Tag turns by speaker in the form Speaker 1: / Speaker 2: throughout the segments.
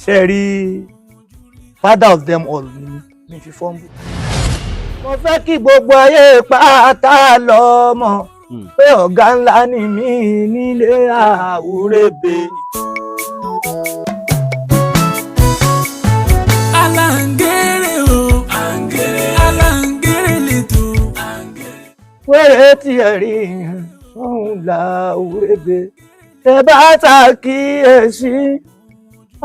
Speaker 1: ṣe rí father of them all ní fi fọ́nbù. mo fẹ́ kí gbogbo ayé pátá lọ mọ̀ pé ọ̀gá ńlá ni mí nílé Àwúrẹ́bẹ.
Speaker 2: Alangere o, Alangere lẹ́tọ̀.
Speaker 1: wẹ́rẹ́ tí ẹ rí yẹn sóhun l'Àwúrẹ́bẹ. tẹ bá ṣàkíyèsí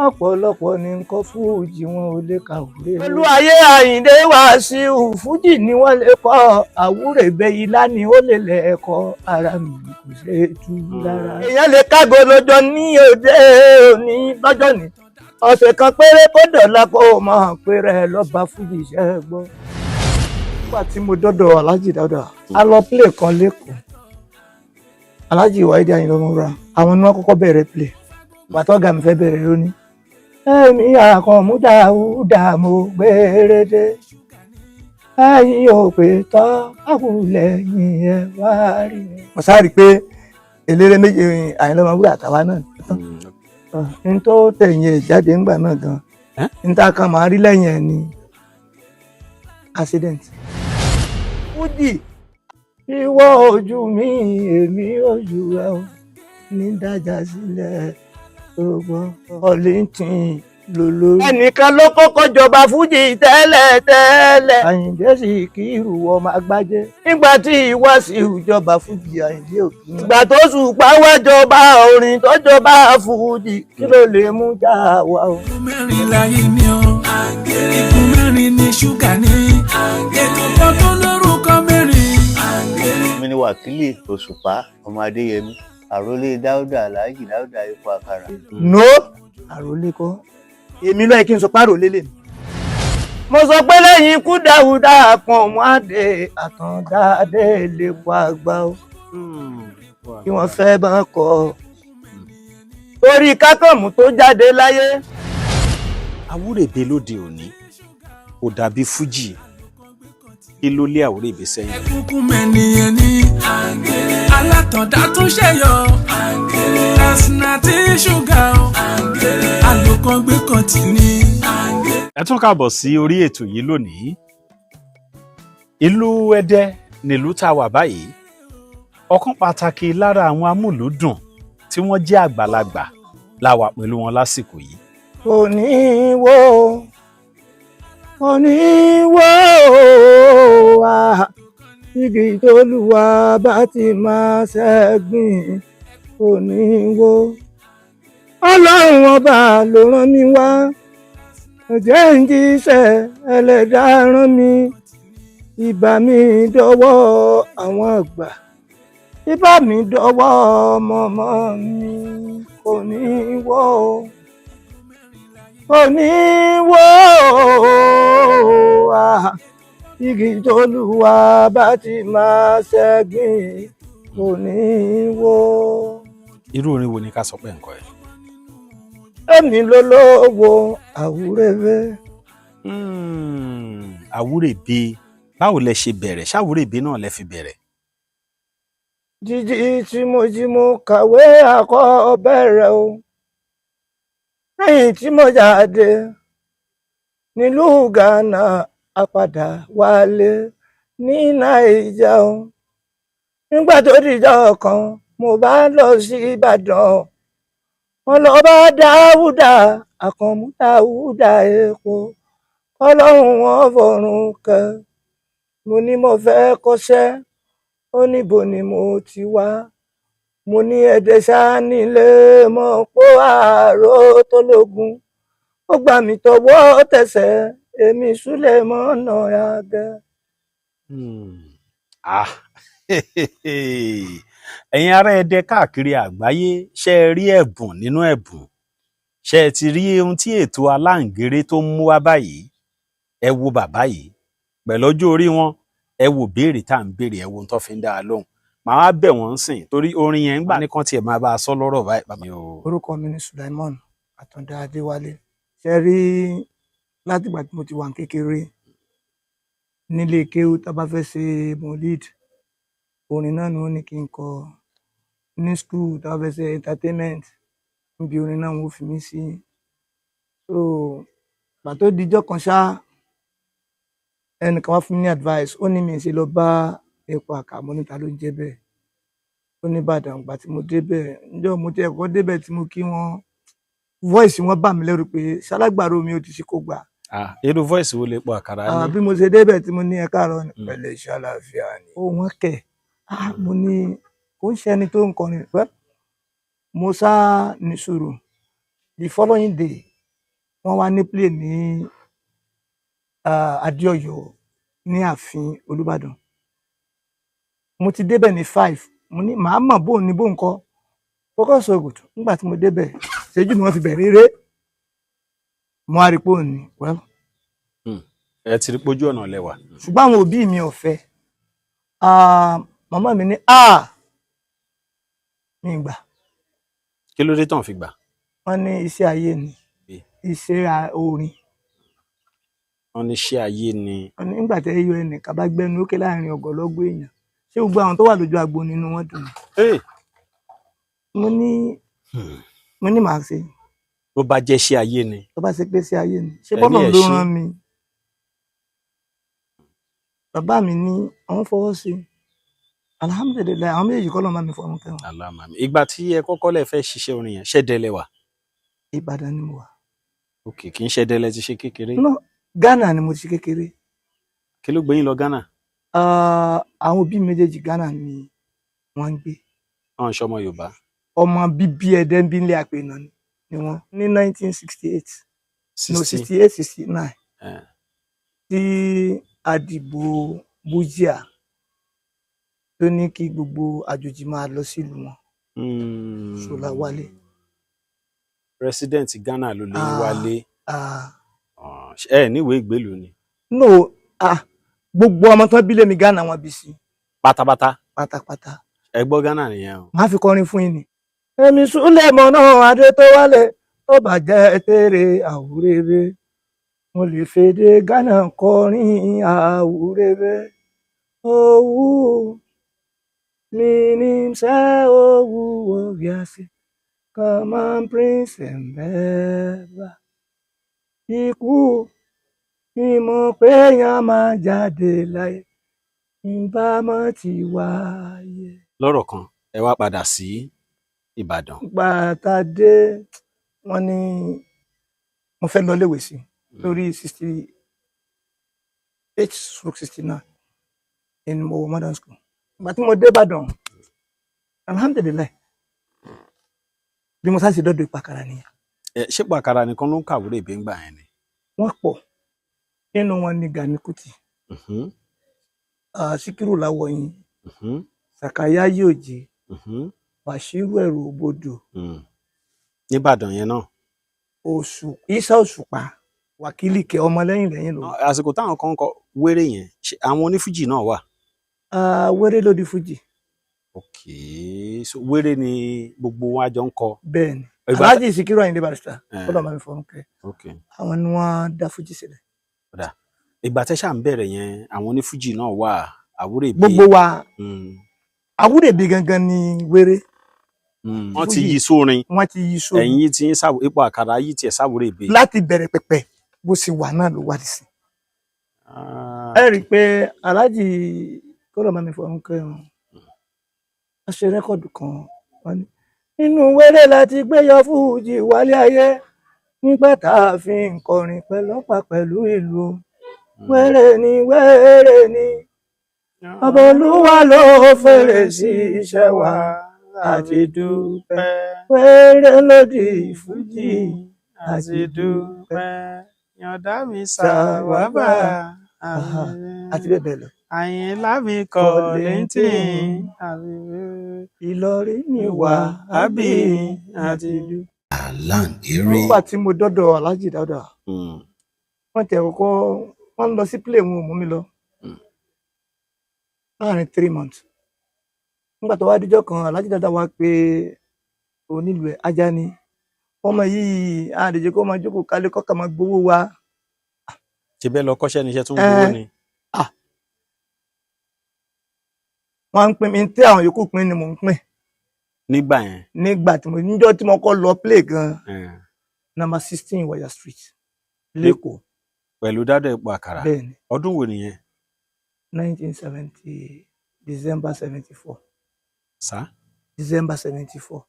Speaker 1: ọ̀pọ̀lọpọ̀ ní nǹkan fújì wọn ò lè kàwúrẹ́. pẹ̀lú ayé Àyìndé Wàsíù fújì ni wọ́n lè kọ́ Àwúrẹ́bẹ ilá ni ó lè lẹ́ẹ̀kọ́ ara mi kò ṣe é tú rárá. èèyàn lè kágo lọ́jọ́ ní òde òní lọ́jọ́ ní ọ̀sẹ̀ kan péré kó dọ̀la kó o máa péré lọ́ba fújì iṣẹ́ gbọ́. nígbà tí mo dọ́dọ̀ Alhaji Dauda a lọ play kan lẹ́kọ̀ọ́ Alhaji Waheed Ayinde Ọmọwúrà àwọn ni wọ́n kọ́kọ́ bẹ̀rẹ̀ play pàtó ọ̀gá mi fẹ́ bẹ̀rẹ̀ lónìí. ẹ̀mí àkànmú Dáúdà mo gbérédé ẹ̀yin ò pé tọ́ àkùlẹ̀ yìn ẹ̀ wá rí mi. mo sáré pé eléré méjì Ayinde Ọmọwúrà àtàwa náà n tó tẹ̀yìn ẹ̀ jáde ńgbà náà gan n ta kan máa rí lẹ́yìn ẹ̀ ní accident. fújì ìwọ ojú mi èmi ojú ẹ o ní dájà sílẹ̀ gbogbo ọ̀lẹ́ntìn lólórí. ẹnìkan ló kọ́kọ́ jọba fújì tẹ́lẹ̀. Àyìndé Síkírù ọmọ Agbájé. nígbà tí Wàsíù jọba fújì Àyìndé òkú. ìgbà tó Òṣùpá wá jọba orin tó jọba fújì kí ló lè mú já wa o.
Speaker 2: Ikú mẹ́rin láyé mi o, ikú mẹ́rin ní ṣúgà ní, ètò kan tó lórúkọ mẹ́rin.
Speaker 3: mi ni wákìlì Òṣùpá ọmọ Adéyẹmí àrólé Dáúdà Alhaji Dáúdà Epo Àkàrà.
Speaker 1: no àròlé kọ́ èmi lọ́yẹ̀ kí n sọ párò lélẹ̀ mi. mo sọ pé lẹ́yìn ikú Dáúdà pọ̀n mọ́ àdé àtàndáadé lẹ́kọ̀ọ́ àgbà o kí wọ́n fẹ́ bá kọ́ orí kákànmù tó jáde láyé.
Speaker 4: Àwúrẹ́bẹ lóde òní kò dàbí fújì kí ló lé Àwúrẹ́bẹ sẹ́yìn.
Speaker 2: Ẹkúnkún mẹ́niyẹn ní alátọ̀dá tó ṣẹ̀yọ, ẹ̀sìnà tí ṣúgà o, àlòkàn gbé kan tì ní.
Speaker 4: ẹ tún káàbọ̀ sí orí ètò yìí lónìí. ìlú Ẹdẹ nílùú tá a wà báyìí ọ̀kan pàtàkì lára àwọn amúlùúdùn tí wọ́n jẹ́ àgbàlagbà la wà pẹ̀lú wọn lásìkò yìí.
Speaker 1: oníwó igi t'Olúwa bá ti máa ṣẹ́gbìn oníwó. Ọlọ́run ọba ló rán mi wá ẹ̀jẹ̀ ń jíṣẹ́ Ẹlẹ́dàá rán mi. ìbà mi dọ́wọ́ àwọn àgbà ìbà mi dọ́wọ́ ọmọ mi oníwó igi t'Olúwa bá ti máa ṣẹ́gbìn oníwó.
Speaker 4: irú orin wo ni ká sọ pé nǹkan ẹ̀.
Speaker 1: èmi lólówó Àwúrẹ́bẹ.
Speaker 4: Àwúrẹ́bẹ báwo lẹ ṣe bẹ̀rẹ̀ ṣàwúrẹ́bẹ náà lẹ fi bẹ̀rẹ̀.
Speaker 1: jíjí tí mo kàwé àkọ́bẹ̀rẹ̀ o lẹ́yìn tí mo jáde nílùú Ghana a padà wálé ní Nàìjíríà o. nígbà tó dìjọ́ kan mo bá lọ sí Ìbàdàn wọ́n lọ bá Dáúdà Àkànmú Dáúdà Epo Ọlọ́run wọn fọ̀run kẹ́. mo ní mo fẹ́ kọ́ṣẹ́ ó níbo ni mo ti wá. mo ní Ẹdẹ ṣáá nílé mọ̀ pó àárò tó lógun ó gbà mí tọwọ́ tẹsẹ̀ èmi Súlẹ̀mọ́nà Àgẹ̀.
Speaker 4: ẹ̀yin ará Ẹdẹ káàkiri àgbáyé ṣe é rí ẹ̀bùn nínú ẹ̀bùn ṣe é ti rí ohun tí ètò Aláǹgéré tó ń mú wá báyìí. ẹ wo bàbá yìí pẹ̀lú ọjọ́ orí wọn ẹ wo béèrè tá à ń béèrè ẹ wo ohun tó fi ń dá a lóhùn. màá wá bẹ̀ wọ́n sìn torí orin yẹn ń gbà nìkan tiẹ̀ máa bá a sọ lọ́rọ̀ báyìí.
Speaker 1: orúkọ mi ni Sulaiman Àtàndá Adéwálé. ṣe rí látìgbà tí mo ti wà ní kékeré nílé kéwú tá a bá fẹ́ ṣe molid orin náà ni wọ́n ní kí n kọ. ní skul tá a fẹ́ ṣe entertainment níbi orin náà wọ́n fi mí sí. so pàtó dijọ́ kan ṣá ẹnìkan wá fún mi ní advice ó ní mi ṣe lọ bá epo àkàmọ́ níta ló ń jẹ́ bẹ́ẹ̀ ó ní Ìbàdàn ìgbà tí mo débẹ̀ níjọ́ mo ti ẹ̀kọ́ débẹ̀ tí mo kí wọn voice wọn bà mí lẹ́rù pé ṣalágbàro mi ò ti ṣe kó gbà
Speaker 4: irú voice wo lè po àkàrà ní.
Speaker 1: bí mo ṣe débẹ̀ tí mo ní ẹ káàárọ̀ ní pẹ̀lẹ́ ṣàlàáfíà ni ó wọ́n kẹ̀ mo ní kò ń ṣe ẹni tó ń kọrin pẹ́ mo sá ní sùúrù the following day wọ́n wá ní play ní Adéọ̀yọ́ ní ààfin Olúbàdàn mo ti débẹ̀ ní 5 mo ní màá mọ̀ bóun ní bóun kọ́ focus ogun nígbà tí mo débẹ̀ ṣẹ́jú ni wọ́n fi bẹ̀rẹ̀ eré mo á rí pé òun ní well.
Speaker 4: ẹ ti rí pójú ọ̀nà lẹ́wà.
Speaker 1: ṣùgbọ́n àwọn òbí mi ò fẹ́ màmá mi ní mi gbà.
Speaker 4: kí ló dé tán fi gbà.
Speaker 1: wọ́n ní iṣẹ́ ayé ni iṣẹ́ orin.
Speaker 4: wọ́n ní iṣẹ́ ayé ni.
Speaker 1: wọ́n ní nígbà tí ẹyọ ẹnìkan bá gbẹnu ókè láàrin ọgọlọgọ èèyàn ṣé gbogbo àwọn tó wà lójú agbo nínú wọn dùn. mo ní màá ṣe.
Speaker 4: bó bá jẹ́ iṣẹ́ ayé ni.
Speaker 1: tó bá ṣe pé iṣẹ́ ayé ni ṣé bọ́lọ̀ ló rán mi. bàbá mi ní àwọn fọwọ́ sí i alhamdulilayi àwọn méjèèjì kọ́ ló máa mi fọwọ́ kẹwọn.
Speaker 4: alámàmì ìgbà tí ẹ kọ́kọ́ lè fẹ́ ṣiṣẹ́ orin yẹn ṣẹ́dẹ́lẹ̀ wà.
Speaker 1: Ìbàdàn ni mo wà.
Speaker 4: ok kì í ṣẹ́dẹ́lẹ̀ ti ṣe kékeré.
Speaker 1: no Ghana ni mo ti ṣe kékeré.
Speaker 4: kí ló gbé yín lọ Ghana.
Speaker 1: àwọn òbí méjèèjì Ghana ni wọ́n ń gbé.
Speaker 4: ọ̀hún ṣọmọ Yorùbá.
Speaker 1: ọmọ bíbí ẹ̀dẹ́ ń bí ilé àpènà ni wọ́n ní 1968 no 68 69 tí àdìbò Bùjíà tó ní kí gbogbo àjòjì máa lọ sílùú wọn. Ṣọlá wálé.
Speaker 4: president Ghana ló lè wálé. ẹ níwèé ìgbélùú ni.
Speaker 1: no gbogbo ọmọ tán bí lèmi Ghana wọn bí sí.
Speaker 4: pátápátá.
Speaker 1: pátápátá.
Speaker 4: ẹ gbọ́ Ghana nìyẹn o.
Speaker 1: máa fi kọrin fún yín ni. èmi súlẹ̀ mọ́nà adé tó wálé tó bàjẹ́ tèrè àwúrẹ́rẹ́ mo lè fèdè Ghana kọrin àwúrẹ́rẹ́ owó mi ní sẹ́ owó ọ̀gíàsì common prince mbẹ́bà ikú ìmọ̀ pé èèyàn máa jáde láyé ìbámọ́ ti wáyé.
Speaker 4: lọ́rọ̀ kan ẹ wá padà sí Ìbàdàn.
Speaker 1: gbàtàdé wọn ní mo fẹ́ lọ léwé sí lórí 68/69 in mo modern school. ìgbà tí mo dé Ìbàdàn alhamdulilayi bí mo sáà dọ́dọ̀ ìpàkàrà nìyẹn.
Speaker 4: ṣé pàkàrà nìkan ló ń kàwúrò ìbí ń gbà yẹn ni.
Speaker 1: wọ́n pọ̀ nínú wọn ní Gani Kuti, Síkírù Láwọ̀yìn, Sàkáyà Yòjé, Bàṣírù Ẹ̀rù Òbodò.
Speaker 4: Níbàdàn yẹn náà.
Speaker 1: Ìsá Òṣùpá, Wákìlì Kẹ́ ọmọlẹ́yìn lẹ́yìn lò.
Speaker 4: àsìkò táwọn kan kọ wéré yẹn àwọn onífújì náà wà.
Speaker 1: wéré ló di fújì.
Speaker 4: ok so wéré ni gbogbo wọn àjọ ń kọ.
Speaker 1: bẹ́ẹ̀ni Alhaji Síkírù Àyìndé Barrister kọlọ máa fi fọrùn kẹ àwọn ni wọ́n dá fújì sílẹ̀.
Speaker 4: ìgbà tẹ́ ṣà ń bẹ̀rẹ̀ yẹn àwọn onífújì náà wà Àwúrèbí.
Speaker 1: gbogbo wa Àwúrèbí gangan ni wéré.
Speaker 4: wọ́n ti yí sórin.
Speaker 1: wọ́n ti yí sórin.
Speaker 4: ẹ̀yin tí ń ipò àkàrà yìí tiẹ̀ s'Àwúrèbí.
Speaker 1: láti bẹ̀rẹ̀ pẹ̀pẹ̀ bó ṣe wà náà ló wà sí. ẹ rí i pé Alhaji kọlọ máa mi fọrùn kẹ wọ́n ṣe rẹ́kọ̀dù kan wọ́n ní inú wéré láti gbéyọ fújì wálé ayé nígbà tá a fi ń kọrin pẹ̀lọ́pàá pẹ̀lú ìlú wéré ni ọba Olúwa ló fèrè sí iṣẹ́ wa àti dúpẹ́ wéré lòdì fújì àti dúpẹ́
Speaker 2: yọ̀ǹda mi ṣàwábà
Speaker 1: àti bẹ́ẹ̀ bẹ́ẹ̀ lọ.
Speaker 2: Àyìnlá mi kọ̀ létí
Speaker 1: Ìlọrin ni wà ábí àti ìlú. nígbà tí mo dọ́dọ̀ Alhaji Dauda wọ́n tẹ̀ kọ́kọ́ wọ́n lọ sí play wọn ò mú mi lọ láàrin 3 months. nígbà tó wá díjọ́ kan Alhaji Dauda wá pé onílù ẹ̀ Ajani ọmọ yìí àdèjì kó máa jókòó kálé kọ́kà máa gbowó wa.
Speaker 4: ṣe bẹ́ẹ̀ lọ kọ́ṣẹ́ níṣẹ́ tó ń gbowó ni.
Speaker 1: wọ́n ń pín mi tí àwọn yòókù pín ni mò ń pín.
Speaker 4: nígbà yẹn.
Speaker 1: nígbà tí mo níjọ́ tí mo kọ́ lọ play gan number 16 Waya Street lẹ́kọ̀ọ́.
Speaker 4: pẹ̀lú Dádò Epo Àkàrà
Speaker 1: Bẹ́ẹ̀ni,
Speaker 4: ọdún wo nìyẹn
Speaker 1: 1970 December 74.
Speaker 4: sá
Speaker 1: December 74.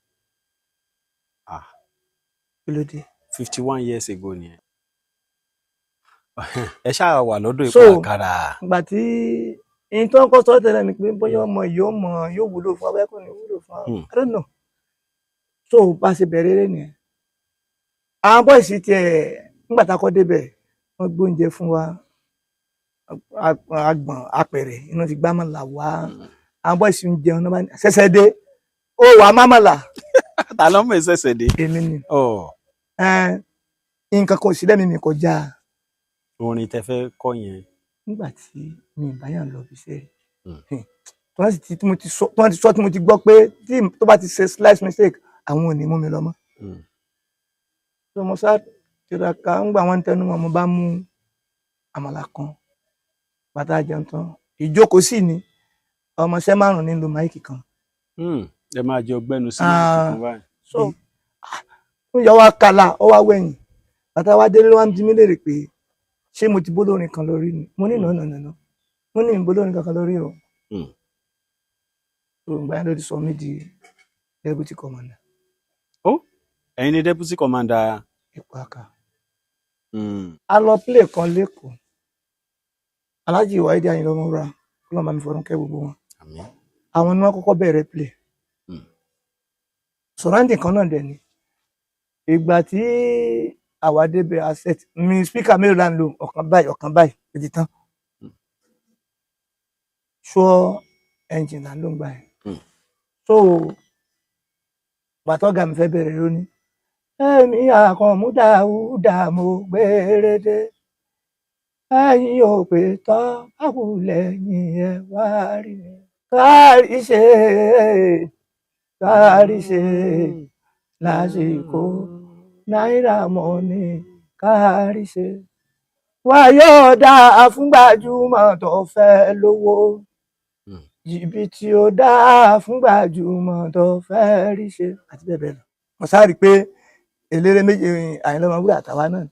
Speaker 1: Kí ló dé?
Speaker 4: 51 years ago nìyẹn. ẹ ṣáà wà lọ́dọ̀ Epo
Speaker 1: So,
Speaker 4: Àkàrà.
Speaker 1: ìgbà tí ìyẹn tó ń kọ́ sọ́ọ́ tẹ́lẹ̀ ni pé bóyá ọmọ yóò wúlò fún abẹ́kùn ní wúlò fún àwọn. I don't know. So bá a ṣe bẹ̀rẹ̀ eré nìyẹn. Àwọn bọ́ìsì tiẹ̀ nígbà tá a kọ́ débẹ̀ wọ́n gbóúnjẹ fún wa agbọ̀n apẹ̀rẹ̀ iná ti gbá mọ́là wá. Àwọn bọ́ìsì ń jẹun náà bá ní ṣẹ̀ṣẹ̀ dé ó wà mámàlà.
Speaker 4: ta ló mọ̀ ìṣẹ̀ṣẹ̀ dé.
Speaker 1: Èmi ni
Speaker 4: Ọ̀,
Speaker 1: nǹkan kan ò sí lẹ́mìí mi kọjá
Speaker 4: orin tẹ fẹ́ kọ yẹn.
Speaker 1: nígbà tí mi ì báyà lọ bí iṣẹ́ tí mo ti sọ tí mo ti gbọ́ pé tó bá ti ṣe slight mistake àwọn ò ní mú mi lọ mọ́. So mo sá tiraka ńgbà wọn tẹnu mọ́ mo bá mú àmàlà kan bàtà jẹun tán ìjókòó sì ni ọmọọṣẹ́ 5 nílò máìkì kan.
Speaker 4: ẹ máa jẹ ọgbẹ́nu sí ìkan báyìí.
Speaker 1: So ó yọ wá kàlà ó wá wẹ̀yìn bàtà wá délé wá ń bí mi léèrè pé ṣé mo ti bólórin kan lórí ni mo ní nà mo ní ìbólórin kankan lórí o. So ìgbà yẹn ló ti sọ mí di deputy commander
Speaker 4: ó ẹ̀yin ni deputy commander.
Speaker 1: Epo Àkàrà. A lọ play kan lẹ́kọ̀ọ́ Alhaji Waheed Ayinde Ọmọwúrà kí ló máa mi fọdún kẹ́ gbogbo wọn.
Speaker 4: Àmín.
Speaker 1: Àwọn ni wọ́n kọ́kọ́ bẹ̀rẹ̀ play. Surrounding kan náà dẹ̀ ni ìgbà tí àwa débẹ̀ asset mi speaker mélòó là ń lò ọ̀kan báyìí ètí tán Shure engine là ń lò ń gbà yẹn. So bàtọ́ ọ̀gá mi fẹ́ bẹ̀rẹ̀ lónìí èmi Àkànmú-Dáúdà mo gbérédé ẹ̀yin ò pé tọ́ àwùlẹ̀ yín ẹ wá rí mi kárí ṣe lásìkò náírà mọ́ni kárí ṣe wáyọ̀ dá fúngbàjúmọ̀ tó fẹ́ lówó jìbìtì ò dá fúngbàjúmọ̀ tó fẹ́ rí ṣe àti bẹ́ẹ̀ bẹ́ẹ̀ lọ. Mo sáré pé eléré méje Àyìnlá Ọmọwúrà àtàwa náà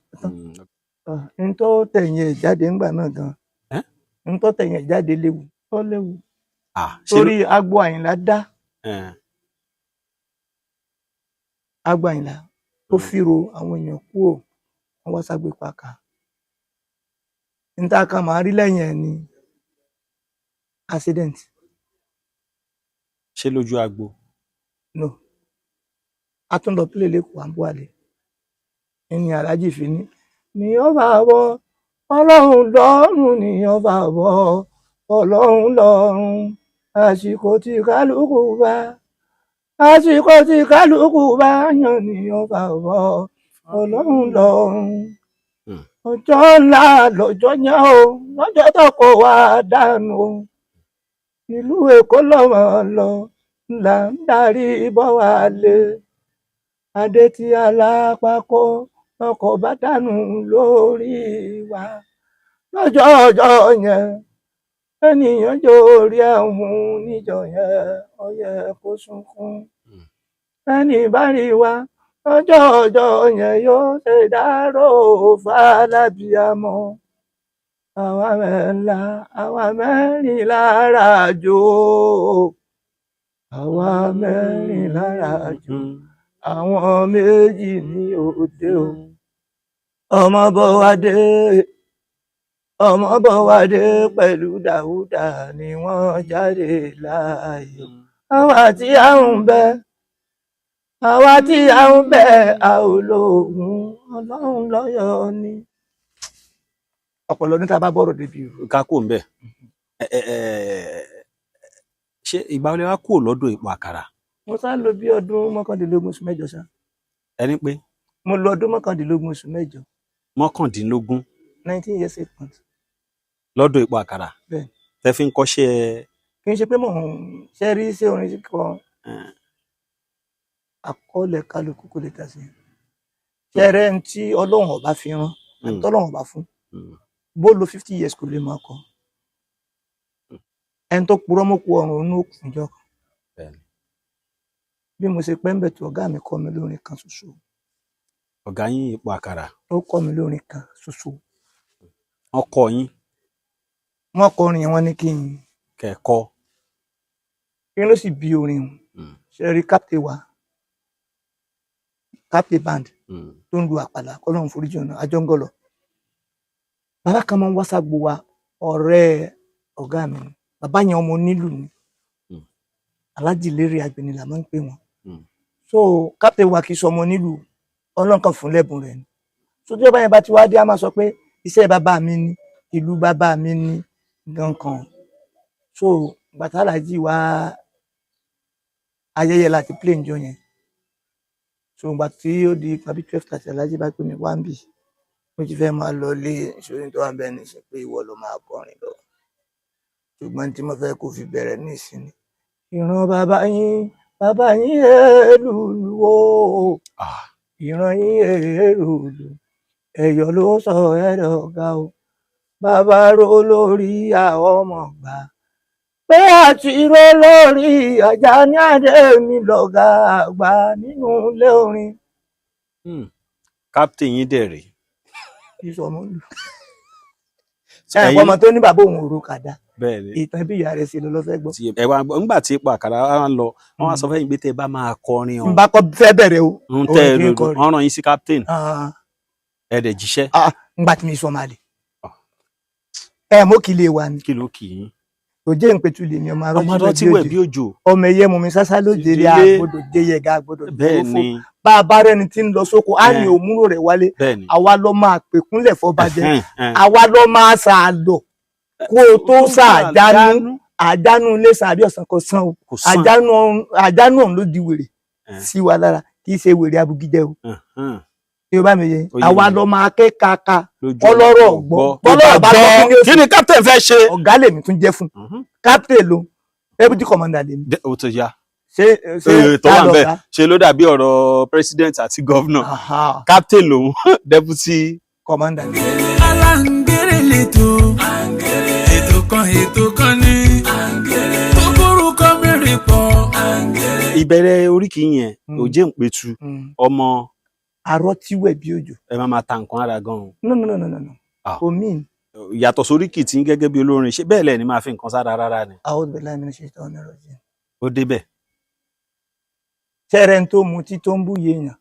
Speaker 1: n tó tẹ̀yìn ẹ̀ jáde ńgbà náà gan n tó tẹ̀yìn ẹ̀ jáde léwu tó léwu torí agbo Àyìnlá dá agbo Àyìnlá tó fìrò àwọn èèyàn kúrò wọn wá ságbé pàkà níta kan máa rí lẹ́yìn ẹ̀ ní accident.
Speaker 4: ṣé lójú agbo.
Speaker 1: No a tún lọ pílẹ̀ lẹ́kọ̀ọ́ àbúwálé ẹni aláàjì fi ní ọba wọ ọlọ́run lọ́rùn ní ọba wọ ọlọ́run lọ́rùn àsìkò tí kálukú bá yàn ní ọba wọ ọlọ́run lọ́rùn ọjọ́ ńlá lọ́jọ́ yẹn o lọ́jọ́ tọkọ wá dànù o ìlú Èkó lọ́mọ lọ là ń darí bọ́ wálé adé tí alápákó ọkọ̀ bá dànù lórí wa lọ́jọ́ ọjọ́ yẹn ènìyàn jórí ẹ̀hún níjọ́ yẹn ó yẹ kó sunkún ẹni bá rí wa lọ́jọ́ ọjọ́ yẹn yóò ṣe dárò fálábíàmọ àwa mẹ́rin lára jò àwa mẹ́rin lára jò àwọn méjì ní òde o ọmọ Bọ́wádé pẹ̀lú Dáúdà ni wọ́n jáde láàyè àwa tí a ń bẹ a ò lóògùn Ọlọ́run lọ́yọ̀ ni. Ọ̀pọ̀lọ ní tá a bá bọ̀rọ̀ débi o.
Speaker 4: ká kó ń bẹ̀. ṣé ìgbà wọlé wá kúrò lọ́dọ̀ Epo Àkàrà.
Speaker 1: Mo sá lò bí ọdún 19 oṣù 8 ṣá.
Speaker 4: ẹni pé.
Speaker 1: Mo lò ọdún 19 oṣù 8.
Speaker 4: 19.
Speaker 1: 19 years 8 months.
Speaker 4: lọ́dọ̀ Epo Àkàrà.
Speaker 1: Bẹ́ẹ̀.
Speaker 4: tẹ fi ń kọ́ṣẹ́.
Speaker 1: kì í ṣe pé mò ń ṣe rí sí orin kíkọ àkọọ́lẹ̀ kálukú kò lè tàṣe. ṣẹ́rẹ́ ń tí Ọlọ́run ọba fi rán àti Ọlọ́run ọba fún bó lo 50 years kò lè máa kọ. ẹni tó purọ́ mọ́ kú ọrùn inú òkun jọ kan. Bí mo ṣe pẹ́ ń bẹ̀ tó ọ̀gá mi kọ́ mi lórin kan ṣoṣo.
Speaker 4: ọ̀gá yín ipò àkàrà
Speaker 1: ó kọ́ mi lórin kan ṣoṣo.
Speaker 4: wọ́n kọ́ yín
Speaker 1: wọ́n kọ orin yẹn, wọ́n ní kí n
Speaker 4: kẹ́kọ́.
Speaker 1: kí ló sì bí orin òun. ṣe rí captain wa, captain band tó ń lu àpàlà kọ́lọ́run foríjì ọ̀nà àjọngọ́lọ̀. bàbá kan máa ń wá ságbo wa, ọ̀rẹ́ ọ̀gá mi ni. bàbá yẹn ọmọ onílù ni, Alhaji Lérè Àgbẹ̀ni là máa ń pè wọ́n. so captain wa kì í sọ ọmọ onílù, ọlọ́nkàn fún lẹ́bùn rẹ̀ ni. so tí ọba yẹn bá ti wá dé, a máa sọ pé iṣẹ́ bàbá mi ni, ìlú bàbá mi ni gan kan. so gbàtà Alhaji wá ayẹyẹ láti play njọ yẹn. so ìgbà tí ó di pàbí 12:30 Alhaji bá pè mí wá ń bì, mo ti fẹ́ máa lọ lé ìṣòro tó wà bẹ́ẹ̀ ní sí pé ìwọ ló máa kọrin lọ, ṣùgbọ́n tí mo fẹ́ kó fi bẹ̀rẹ̀ ní ìsinmi. ìran bàbá yín èlùlù o, ìran yín èlùlù, ẹ̀yọ̀ ló sọ ẹ̀rọ ọ̀gá o, bàbá ró lórí àwọn ọmọ gbà pé àti ró lórí Àjàní Adé mi lọ̀gá àgbà nínú ilé orin.
Speaker 4: captain yín dẹ̀ rèé.
Speaker 1: ìsọmọlù ẹ̀kọ́ ọmọ tó ní bàbá òun òru kàdá, ìtàn bí ìyá rẹ̀ sí ló fẹ́ gbọ́.
Speaker 4: ẹ wá nígbà tí ipò àkàrà wa ń lọ wọn wá sọ fẹ́ yín pé tẹ́ bá máa kọrin
Speaker 1: n bá kọ́ fẹ́ bẹ̀rẹ̀ o.
Speaker 4: ń tẹ́ ẹ lòdù wọ́n rán yín sí captain ẹ dẹ̀ jíṣẹ́.
Speaker 1: ngbà tí mi sọ máa lè ẹ mọ́ kí lè wà ní.
Speaker 4: kí ló kì í.
Speaker 1: kò jẹ́ ìpẹ́tù lè ní ọmọ
Speaker 4: arọ́tí wẹ̀ bí òjò.
Speaker 1: ọmọ ẹ̀yẹ mú mi sásá lóde rí àgbọ̀dọ̀ jẹyẹgà àgbọ̀dọ̀
Speaker 4: bẹ́ẹ̀ni
Speaker 1: bá a bá rẹni tí ń lọ sóko á ní òmúrò rẹ̀ wálé, àwa lọ máa pèkúnlẹ̀ fọbajẹ, àwa lọ máa sàlọ kó o tó àdánù ilé sàbí ọ̀sán kan san o, àdánù ọ̀hún ló di wèrè sí wa lára, kì í ṣe wèrè abugijẹ o. yóò bá mi yẹ àwa lọ máa ké kaka ọlọ́rọ̀ gbọ́ bọ́lọ́rọ̀ bá gbọ́
Speaker 4: kí ni captain fẹ́ ṣe.
Speaker 1: ọ̀gá lèmi tún jẹ́ fún captain ló deputy commander lèmi.
Speaker 4: ó tó yá
Speaker 1: ṣe
Speaker 4: tó wà bẹ́ẹ̀ ṣe ló dàbí ọ̀rọ̀ president àti governor captain lòun deputy commander.
Speaker 2: Aláǹgẹ̀rẹ̀ lẹ́tọ̀ ètò kan ní kókórúkọ mẹ́rin pọ̀.
Speaker 4: ìbẹ̀rẹ̀ oríkì yẹn òjé ń petu ọmọ
Speaker 1: arọ́tíwẹ̀ bí òjò.
Speaker 4: ẹ máa ta nǹkan ara gan-an.
Speaker 1: no omi.
Speaker 4: yàtọ̀ sóríkì tí ń gẹ́gẹ́ bí olórin ṣé bẹ́ẹ̀ lẹ̀ ni máa fi nǹkan sára rárá ni.
Speaker 1: àwọn òbí láì mi ṣe tán ní ọ̀rọ̀ jẹ́.
Speaker 4: ó débẹ̀.
Speaker 1: ṣẹ́rẹ́ ń tó mutí tó ń búyè èèyàn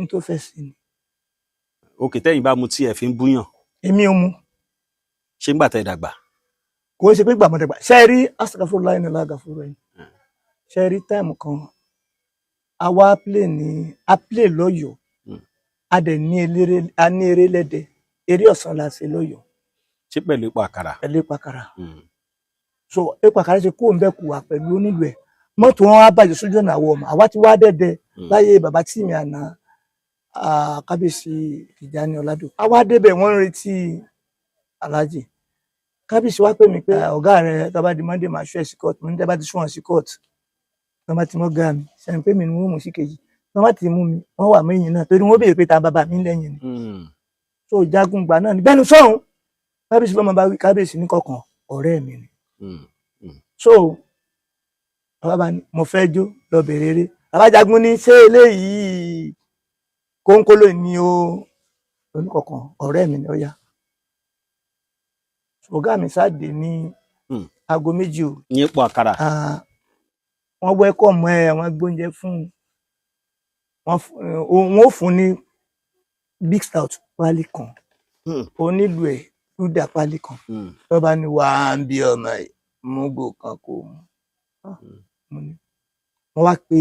Speaker 1: ń tó fẹ́ sí ni.
Speaker 4: òkè tẹ́yìn bá mutí ẹ̀ fi ń búyàn.
Speaker 1: èmi ò mu.
Speaker 4: ṣé ń gbà tẹ́ dàgbà.
Speaker 1: kò ṣe pé gbàmọ̀dàgbà ṣe rí asàgàfúrò láì ní lágàfúrò yìí ṣe rí táìmù kan àwa play lọ́yọ̀ọ́ a dẹ̀ ní eré lẹ́dẹ̀ eré ọ̀sán la ṣe lọ́yọ̀ọ́.
Speaker 4: ṣé pẹ̀lú ipò àkàrà.
Speaker 1: pẹ̀lú ipò àkàrà. so ipò àkàrà ṣe kó ń bẹ́ kù wá pẹ̀lú onílù ẹ̀ mọ́tò wọn wá bàjẹ́ sójú ọ̀nà àwọ̀ ọmọ àwa ti wá dẹ́dẹ́ láyé bàbá tí mi àná kábíyèsí Tìjání Ọládò àwa débẹ̀ wọ́n ń retí Alhaji kábíyèsí wá pè mí pé ọ̀gá rẹ̀ tó bá di Monday máa ṣú ẹ̀ sí court mo ní tẹ́ bá ti sún wọn sí court tó bá ti mọ́ gá mi sẹ́yìn pé mi ni wọ́n mú sí kejì tó bá ti mú mi wọ́n wà mẹ́yìn náà torí wọ́n béèrè pé ta bàbá mi lẹ́yìn ni so jagun gbà náà ní bẹ́ẹ̀ ni sọ́hun kábíyèsí lọ́mọ bá wí kábíyèsí ní kọ̀ọ̀kan ọ̀rẹ́ mi ni so bàbá ni mo fẹ́ jó lọ bèrè eré bàbá jagun ní ṣé eléyìí kónkóló ni ó oníkọ̀ọ̀kan ọ̀rẹ́ mi ni ó yá ọ̀gá mi sáde ní aago 2 o.
Speaker 4: ní ipò àkàrà.
Speaker 1: wọ́n wẹ́kọ̀mù ẹ̀ wọ́n gbóúnjẹ fún wọ́n ó fún ní big stout pálí kan onílù ẹ̀ lúdà pálí kan tó bá ní wàá ń bí ọmọ ẹ̀ múgò kan kò mú wọ́n wá pé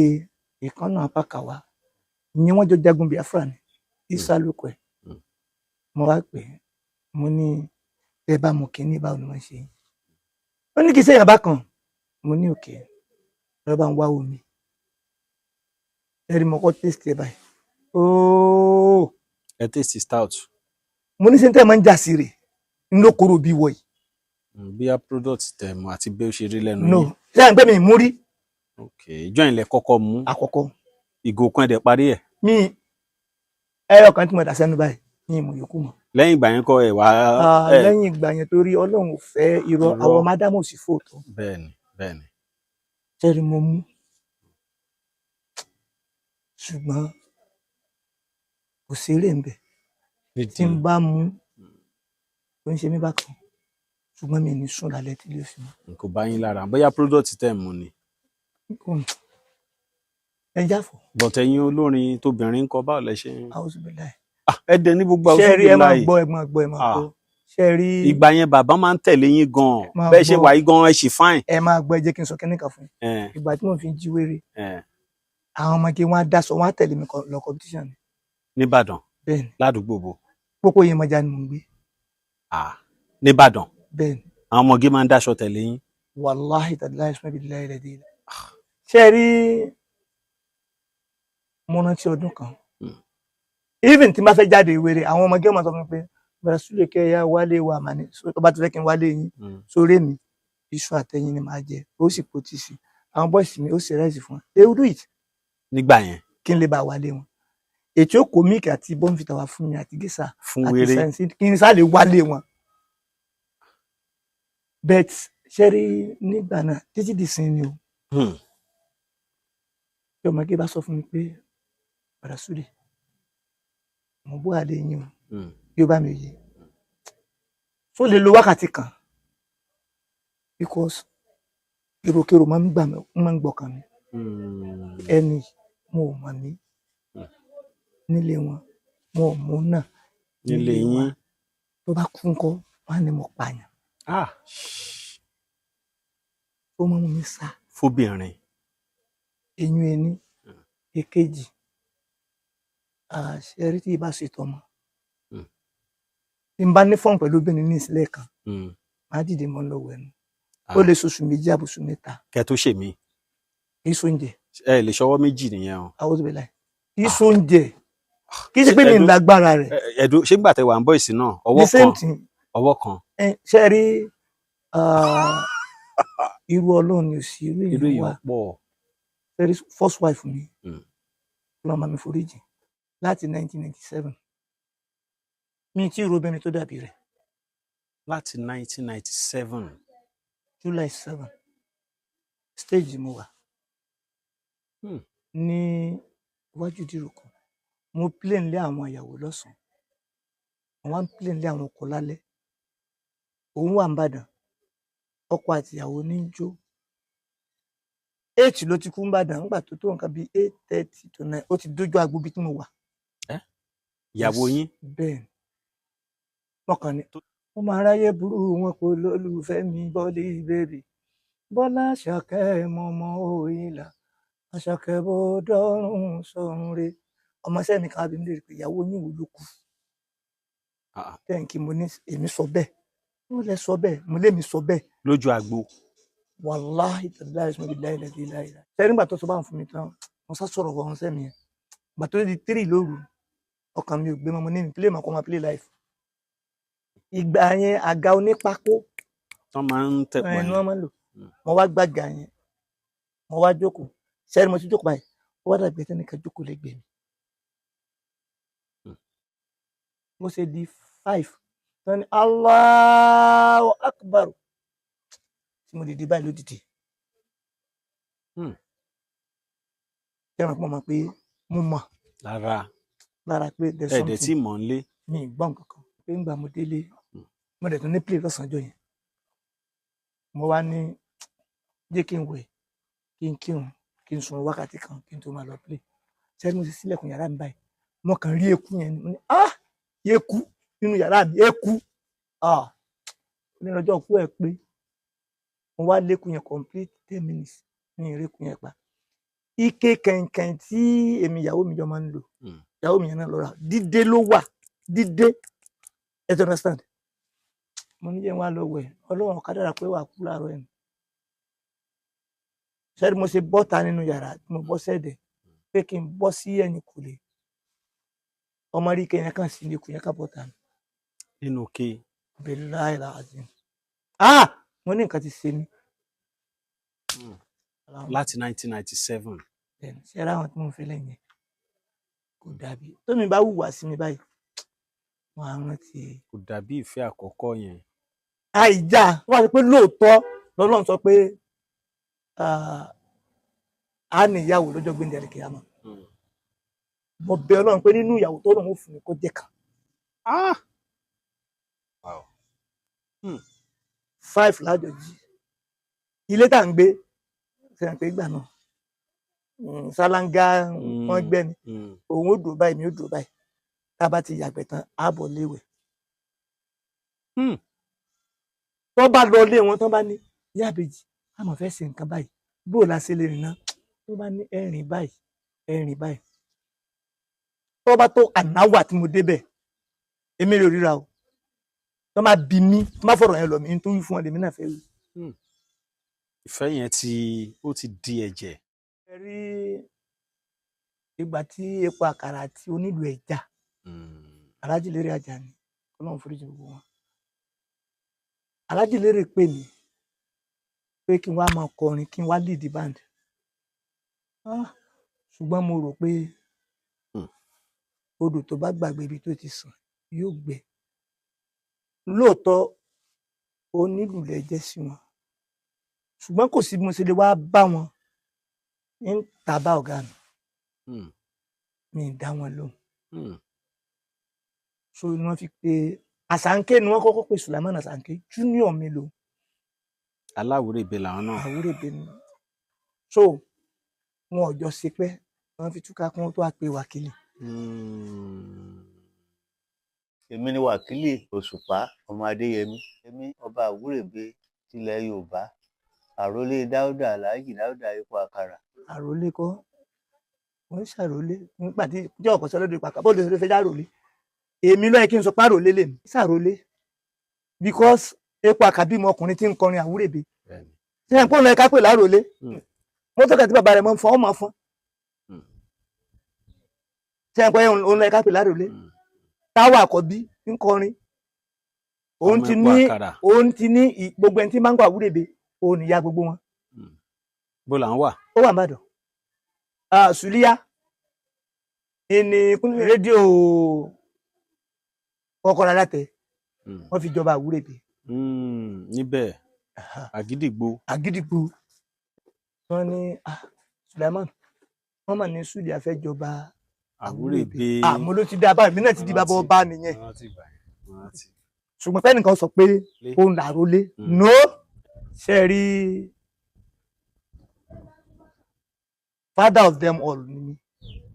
Speaker 1: ìkànnà apákà wa ìyẹn wọ́n jọ jagun Biafra ní ìsàlùkọ ẹ̀ mo wá pè mo ní ẹ bá mọ kínní báwo ni wọ́n ṣe ó ní kí sẹ́yìn bá kàn mo ní òkè ẹ bá ń wá omi ẹ rí mọ́kọ́ tẹ́sítì ẹ báyìí ooo
Speaker 4: ẹ tẹ́sítì stout
Speaker 1: mo ní sẹ́ńtẹ́ máa ń jà sí rè ń ló kóró bí wọ̀ yìí.
Speaker 4: bí a product tẹ̀ mọ́ àti bí ó ṣe rí lẹ́nu
Speaker 1: no sẹ́yìn pé mi mú rí.
Speaker 4: ok ìjọ ìlẹ̀ kọ́kọ́ mú
Speaker 1: àkọ́kọ́
Speaker 4: ìgò kan ẹ̀dẹ̀ parí ẹ̀.
Speaker 1: mi ẹyọ kan tí mo dà sẹ́nu báyìí ní ìmọ̀ yòókù mọ́.
Speaker 4: lẹ́yìn ìgbà yẹn kọ́ ẹ̀ wá.
Speaker 1: lẹ́yìn ìgbà yẹn torí Ọlọ́run ò fẹ́ irọ́ àwọn mádámù sì fòótọ́.
Speaker 4: bẹ́ẹ̀ni.
Speaker 1: sẹ́rí mo mú ṣùgbọ́n kò ṣeré ń bẹ̀ tí n bá mú tó ń ṣe mí bákan ṣùgbọ́n mi ní sùn lálẹ́ tí ilé fi mọ́.
Speaker 4: kò bá yín lára bóyá product tẹ̀ mú ni.
Speaker 1: ẹ jáfọ́.
Speaker 4: but ẹ̀yin olórin tóbìnrin ń kọ báwo lẹ ṣe ń.
Speaker 1: àwùjọ bẹ́ẹ̀ láì.
Speaker 4: ẹ dẹ ní gbogbo
Speaker 1: ṣe
Speaker 4: àwùjọ
Speaker 1: rí ẹ máa
Speaker 4: láì.
Speaker 1: gbọ́ ẹ máa gbọ́ ẹ máa gbọ́ ṣe rí.
Speaker 4: ìgbà yẹn bàbá máa ń tẹ̀lé yín gan-an bẹ́ẹ̀ ṣe wà yí gan-an ẹ ṣì fáìn.
Speaker 1: ẹ máa gbọ́ ẹ jẹ́ kí n sọ kíní kan fún yín. ìgbà tí mo fi ń jí wéré àwọn ọmọge wọn á dáṣọ wọn á tẹ̀lé mi lọ competition ni.
Speaker 4: nìbàdàn
Speaker 1: bẹ́ẹ̀ni
Speaker 4: ládùúgbò bo.
Speaker 1: Pópó Yemọja ni mò ń gbé.
Speaker 4: nìbàdàn
Speaker 1: bẹ́ẹ̀ni
Speaker 4: àwọn ọmọge máa ń dáṣọ tẹ̀lé yín.
Speaker 1: wàláhì tàdíláì sùn bíi láì rẹ̀ dé ilẹ̀. ṣe rí mo rántí ọdún kan even tí n bá fẹ́ jáde wéré àwọn ọmọge máa sọ fún mi pé bẹ̀rẹ̀ súlẹ̀ kẹ́ ya wálé wa mà ní tó bá ti fẹ́ kí n wálé yín sórí mi iṣu àtẹ̀yìn ni màá jẹ ó sì kó tì sí àwọn bọ́ọ̀sì mi ó sì rẹ́sì fún wọn they will do it.
Speaker 4: nígbà yẹn
Speaker 1: kí n lè bá wálé wọn ètò òkò míìkì àti bọ́ǹfìtà wà fún mi àti gẹ́sà
Speaker 4: fún
Speaker 1: àti
Speaker 4: wéré
Speaker 1: sẹ́ǹsì kí n sá lè wálé wọn. bet ṣe rí nígbà náà títí di sin ni o tí ọmọge bá sọ fún mi pé bàrà súlẹ̀ mo bú àlè yín o yóò bá mi yé tó lè lo wákàtí kan because èròkèrò máa ń gbọ́kàn mi ẹni mo ò mọ̀ mí nílé wọn mo ò mú náà
Speaker 4: nílé yín
Speaker 1: tó bá kú ńkọ́ wọn á ní mo pààyàn tó mọ́ mi sá
Speaker 4: fóbìnrin
Speaker 1: eyín ẹni èkejì àṣẹrí tí ibà ṣètò ọmọ tí n bá ní fọ́ọ̀n pẹ̀lú obìnrin ní ìsìlẹ̀ kan máa dìde mọ́ lọ́wọ́ ẹnu ó lè ṣoṣù méjì àbùṣù mẹ́ta.
Speaker 4: kẹ tó ṣe mí.
Speaker 1: èso oúnjẹ.
Speaker 4: ẹ lè ṣọwọ́ méjì nìyẹn o.
Speaker 1: àwọn òbí láì èso oúnjẹ kì í ṣe pé mi ń lágbára rẹ̀.
Speaker 4: ẹ̀dùn ṣé gbà tẹ wà ń bọ̀ ìsìn náà ọwọ́ kan.
Speaker 1: ṣe rí irú ọlọ́run ni ò sí irú èèyàn wà ṣe rí first wife mi lọ́ọ́ máa mi foríjì láti 1997 mi tí irú obìnrin tó dàbí rẹ̀.
Speaker 4: láti 1997
Speaker 1: July 7 stage mo wà ní iwájú ìdíròkọ mo play nílé àwọn ìyàwó lọ́sàn-án àwọn play nílé àwọn ọkọ lálẹ́ òun wà nìbàdàn ọkọ àti ìyàwó ní jó 8 ló ti kú nìbàdàn nígbà tó tó nǹkan bíi 8:30 to 9 ó ti dójú agbo bí tí mo wà.
Speaker 4: ìyàwó yín.
Speaker 1: bẹ́ẹ̀ mọkàn ni wọ́n máa ráyè burú wọn kò lólùfẹ́ mi bọ́lí bèbí Bọ́lá Àṣàkẹ́ mọ́mọ́ òyìnlá Àṣàkẹ́ bó dọ́rùn sọ̀run re ọmọọṣẹ́ mi kan á bí mi lè rí pé ìyàwó yín wò ló kù tẹ́ǹkì mo ní èmi sọ bẹ́ẹ̀ mo lè sọ bẹ́ẹ̀ mo lè mi sọ bẹ́ẹ̀.
Speaker 4: lójú agbo.
Speaker 1: wàláhì tàbí ìsúná bíi láìláìláìláì ṣe nígbà tó sọ bá ń fún mi tán mo sá sọ̀rọ̀ wọn sẹ́mi yẹn gbà tó di 3 lóru ọkàn mi ò gbé mọ́ mo ní mi play mọ́ kó máa play life. ìgbà yẹn àga onípákó
Speaker 4: wọ́n máa ń tẹ̀pọ̀
Speaker 1: ẹni wọ́n máa ń lò mo wá gbàgà yẹn mo wá jókòó sẹ́ni mo ti jókòó báyìí ó wá dàgbé tẹ́nìkan jókòó lẹ́gbẹ̀ẹ́ mi. mo ṣe di 5 tán ni Allahu Akbar tí mo dìde báyìí lódìdí. fẹ́ràn pọ̀ mọ́ pé mo mọ̀ lára pé there's something
Speaker 4: ẹ̀ẹ́dẹ̀ tí mò ń lé.
Speaker 1: mi ì gbọ́n kankan pé ńgbà mo délé mo dẹ̀ tún ní play lọ́sàn-án yẹn mo wá ní jẹ́ kí n wẹ̀ kí n kírun kí n sùn wákàtí kan kí n tó máa lọ play sẹ́ni mo ti sílẹ̀kùn yàrá mi báyìí mo kàn rí eku yẹn mo ní eku nínú yàrá mi eku nínú ọjọ́ kú ẹ̀ pé mo wá lékun yẹn complete 10 minutes ní ìrékun yẹn pa ike kẹ̀kẹ́ tí èmi ìyàwó mi jọ máa ń lò ìyàwó mi yẹn náà lọ́ra dídé ló wà dídé ẹ ti understand mo ní jẹ́ wá lọ wẹ̀ ọlọ́run kádàrá pé wà kú láàárọ̀ ẹ̀ ṣẹ́ni mo ṣe bọ́ta nínú yàrá tí mo bọ́ sẹ́dẹ̀ pé kí n bọ́ sí ẹ̀yìn kùlé ọmọ rí kẹyìn kan sí ní ikùn yẹn ká bọ́ta
Speaker 4: nínú ké
Speaker 1: billahi alazim mo ní nǹkan ti ṣe mí.
Speaker 4: láti 1997.
Speaker 1: ṣe ara àwọn tí mo ń fẹ́ lẹ́yìn kò dàbí tómi bá hùwà sí mi báyìí wọn á rántí.
Speaker 4: kò dàbí ìfẹ́ àkọ́kọ́ yẹn.
Speaker 1: àìjà wọn àti pé lóòótọ́ lọ́lọ́run sọ pé a ní ìyàwó lọ́jọ́ gbẹ̀ndẹ̀ àlìkìyámà mo bẹ̀ Ọlọ́run pé nínú ìyàwó tó lọ́run ó fún mi kó jẹ́ kan.
Speaker 4: Wow.
Speaker 1: 5 lájọ jí ilé tá à ń gbé sẹ́yìn pé ìgbà náà ṣáláńgá wọ́n gbẹ́ ni òun ó dùn báyìí mi ó dùn báyìí tá a bá ti yàgbẹ́ tán ààbọ̀ léwẹ̀. tó bá lọ lé wọn tó bá ní ìyá àbèjì a máa fẹ́ ṣe nǹkan báyìí bó o la ṣe lè rìn náà tó bá ní ẹ̀rìn báyìí tó bá tó ànáwà tí mo débẹ̀ èmi lè ríra o tó máa bí mi tó máa fọ̀rọ̀ yẹn lọ mí nítorí fún ọ lèmi náà fẹ́ rí.
Speaker 4: ìfẹ́ yẹn ó ti di ẹ̀jẹ̀.
Speaker 1: ẹ rí ìgbà tí epo àkàrà àti onílù ẹja Alhaji Lérè Àjàní Ọlọ́run foríjì gbogbo wọn Alhaji Lérè pè mí pé kí n wá máa kọrin kí n wá lead band ṣùgbọ́n mo rò pé odò tó bá gbàgbé ibi tó ti sàn yóò gbẹ lóòótọ́ onílù lẹ jẹ́ sí wọn ṣùgbọ́n kò sí bí mo ṣe lè wá bá wọn ń tàbá ọ̀gá mi ì dá wọn lóhùn so ni wọ́n fi pé Àsànkẹ́ ni wọ́n kọ́kọ́ pè Sùlámánì Àsànkẹ́ junior mi lò
Speaker 4: Aláwúrèbe làwọn náà.
Speaker 1: Àwúrèbe ni so wọn ò jọ ṣe pẹ́ wọ́n fi túká kí wọ́n tó wá pé Wákìlì.
Speaker 3: èmi ni Wákìlì Òṣùpá ọmọ Adéyẹmí èmi ọba Àwúrèbe tilẹ̀ Yorùbá àrólé Dáúdà Alhaji Dáúdà Epo Àkàrà.
Speaker 1: àrólé kọ́ wọ́n ń ṣàrólé nígbà tí jẹ́ ọ̀pọ̀ sọ́lọ́dún ìpàkà bó lè ṣe fẹ́ dárólé èmi lọ́yẹ kí n sọ pé àrólé lè mí ṣàrólé because Epo Àkàrà bímọ ọkùnrin tí ń kọrin Àwúrèbe ṣé ẹ̀ ń pọ́n lọ ẹ̀ka pè lárólé mọ́tò kẹ́tí bàbá rẹ̀ mọ́ fọ́n ọmọ fún ṣé ẹ̀ ń pọ́n òun lọ ẹ̀ka pè lárólé Táwà Àkọ́bí ń kọrin òun ti ní gbogbo ẹni tí máa ń gbọ́ Àwúrèbe òun ìyá gbogbo wọn.
Speaker 4: bó là ń wà.
Speaker 1: ó wà nìbàdàn Sùlíyá ìní rédíò Kọ́kọ́rọ́ Alátẹ wọ́n fi jọba Àwúrèbe.
Speaker 4: níbẹ̀ Àgídìgbò
Speaker 1: wọ́n ní Sùlẹ́mọ̀n wọ́n mà ní Sùlíyá fẹ́ jọba Àwúrèbe àmọ́ ló ti dá báyìí mí náà ti di bàbá ọba nìyẹn ṣùgbọ́n fẹ́nìkan sọ pé òun làrólé no ṣe rí father of them all ni mi.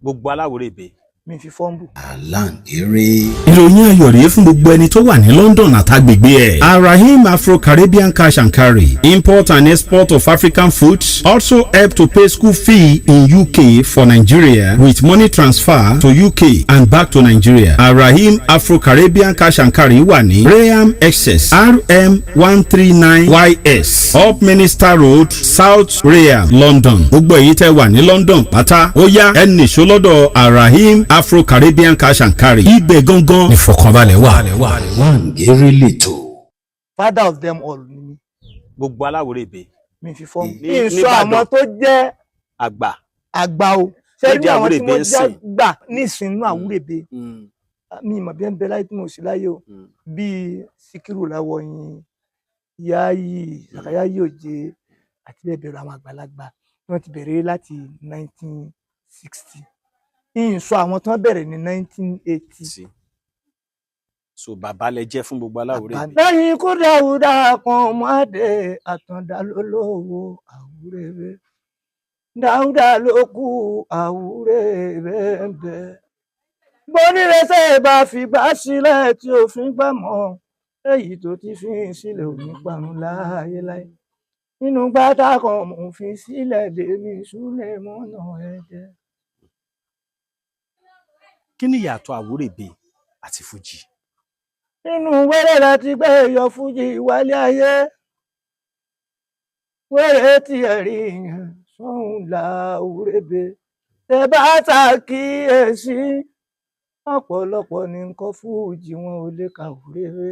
Speaker 4: gbogbo Aláwúrèbe
Speaker 1: mi fi fọ́nbù.
Speaker 5: Aláǹgéré. ìròyìn ayọ̀ rèé fún gbogbo ẹni tó wà ní London àtàgbègbè ẹ̀. Arahim Afro-Caribbean Cash and Carry import and export of African foods also help to pay school fee in UK for Nigeria with money transfer to UK and back to Nigeria. Arahim Afro-Caribbean Cash and Carry wà ní Graham Excess RM 139YS Up Minister Road South Graham London. gbogbo èyí tẹ́ wà ní London pátá ó yá ẹ nìṣó lọ́dọ̀ Arahim Afro-Caribbean Cash and Carry. ibẹ̀ gangan ìfọ̀kànbalẹ̀ wà. Aláǹgéré lètò.
Speaker 1: father of them all ni mi.
Speaker 4: gbogbo Aláwúrèbe.
Speaker 1: mi fi fọ́nbù. ìsọ àwọn tó jẹ́ àgbà o ṣé ní àwọn tí wọ́n jẹ́ gbà nísìnyí Àwúrèbe mi ìmọ̀ bí ẹ ń bẹ láyé tí mo sì láyé o bíi Síkírù Láwọ̀yìn Yáyì Sàkáyáyì Òjé àti bẹ́ẹ̀ bẹ̀rẹ̀ àwọn àgbàlagbà wọ́n ti bẹ̀rẹ̀ láti 1960 ìsọ àwọn tó bẹ̀rẹ̀ ní 1980.
Speaker 4: so bàbá lẹ jẹ́ fún gbogbo Aláwúrèbe.
Speaker 1: lẹ́yìn ikú Dáúdà kan mọ́dé Àtàndá lólówó Àwúrèbe Dáúdà ló kú Àwúrèbe ń bẹ bónírẹsẹ̀ bá fi gbà sílẹ̀ tí òfin gbà mọ́ èyí tó ti fi sílẹ̀ ò ní parun láyéláyé nínú gbàdá kan mò ń fi sílẹ̀ lèmi Súlẹ̀mọ́nà Ẹdẹ.
Speaker 4: kí ni ìyàtọ̀ Àwúrèbe àti Fújì?
Speaker 1: nínú wẹ́rẹ́ láti gbé yọ Fújì wálé ayé wẹ́rẹ́ tí ẹ rí yẹn sóhun l'Àwúrèbe tẹ bá ṣàkíyèsí ọ̀pọ̀lọpọ̀ ní nǹkan Fújì wọn ò lè ka Àwúrèbe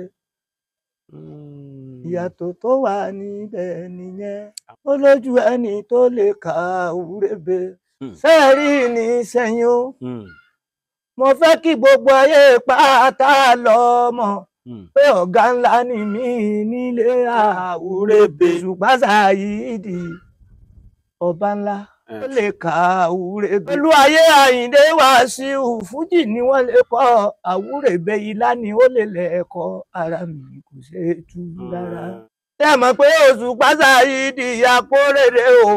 Speaker 1: ìyàtọ̀ tó wà níbẹ̀ nìyẹn ó lójú ẹni tó lè ka Àwúrèbe sẹ́ẹ̀rí ní sẹ́yìn o. mo fẹ́ kí gbogbo ayé pátá lọ mọ̀ pé ọ̀gá ńlá ni mí nílé Àwúrèbe ṣùgbọ́n Sàyídì ọba ńlá ó lè ka àwúrèbe. pẹ̀lú ayé Àyìndé Wàsíù fújì ni wọ́n lè kọ́ àwúrèbe ilá ni ó lè lẹ́ẹ̀kọ́ ara mi kò ṣe é tú rárá. tẹ́ mọ̀ pé Òṣùpá Sáyídì Akórèdé o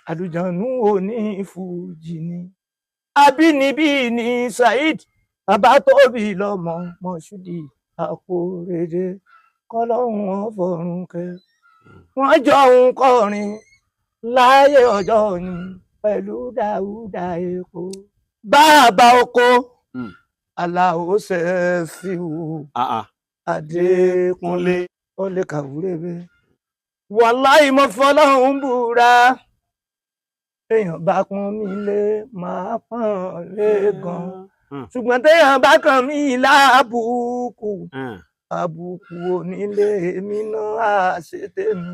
Speaker 1: àlùjọ̀nnú òní fújì ni abínibí ni Saheed bàbá tóbi lọ́mọ Mọ́ṣúdì Akórèdé kọ́lọ́hún ọ̀fọ̀run kẹ́ wọ́n jọ ń kọrin láyé ọjọ́ ni pẹ̀lú Dáúdà Èkó bàbá oko Àlàó Ṣẹ̀fíù Adékúnlé ó lè kàwúrèbe wàláhì mo fọlọ́hún búra èèyàn bá pọ́n mi lé máa pọ́n lé gan ṣùgbọ́n téèyàn bá kàn mí lábùkù àbùkù onílé mi náà àṣetèmi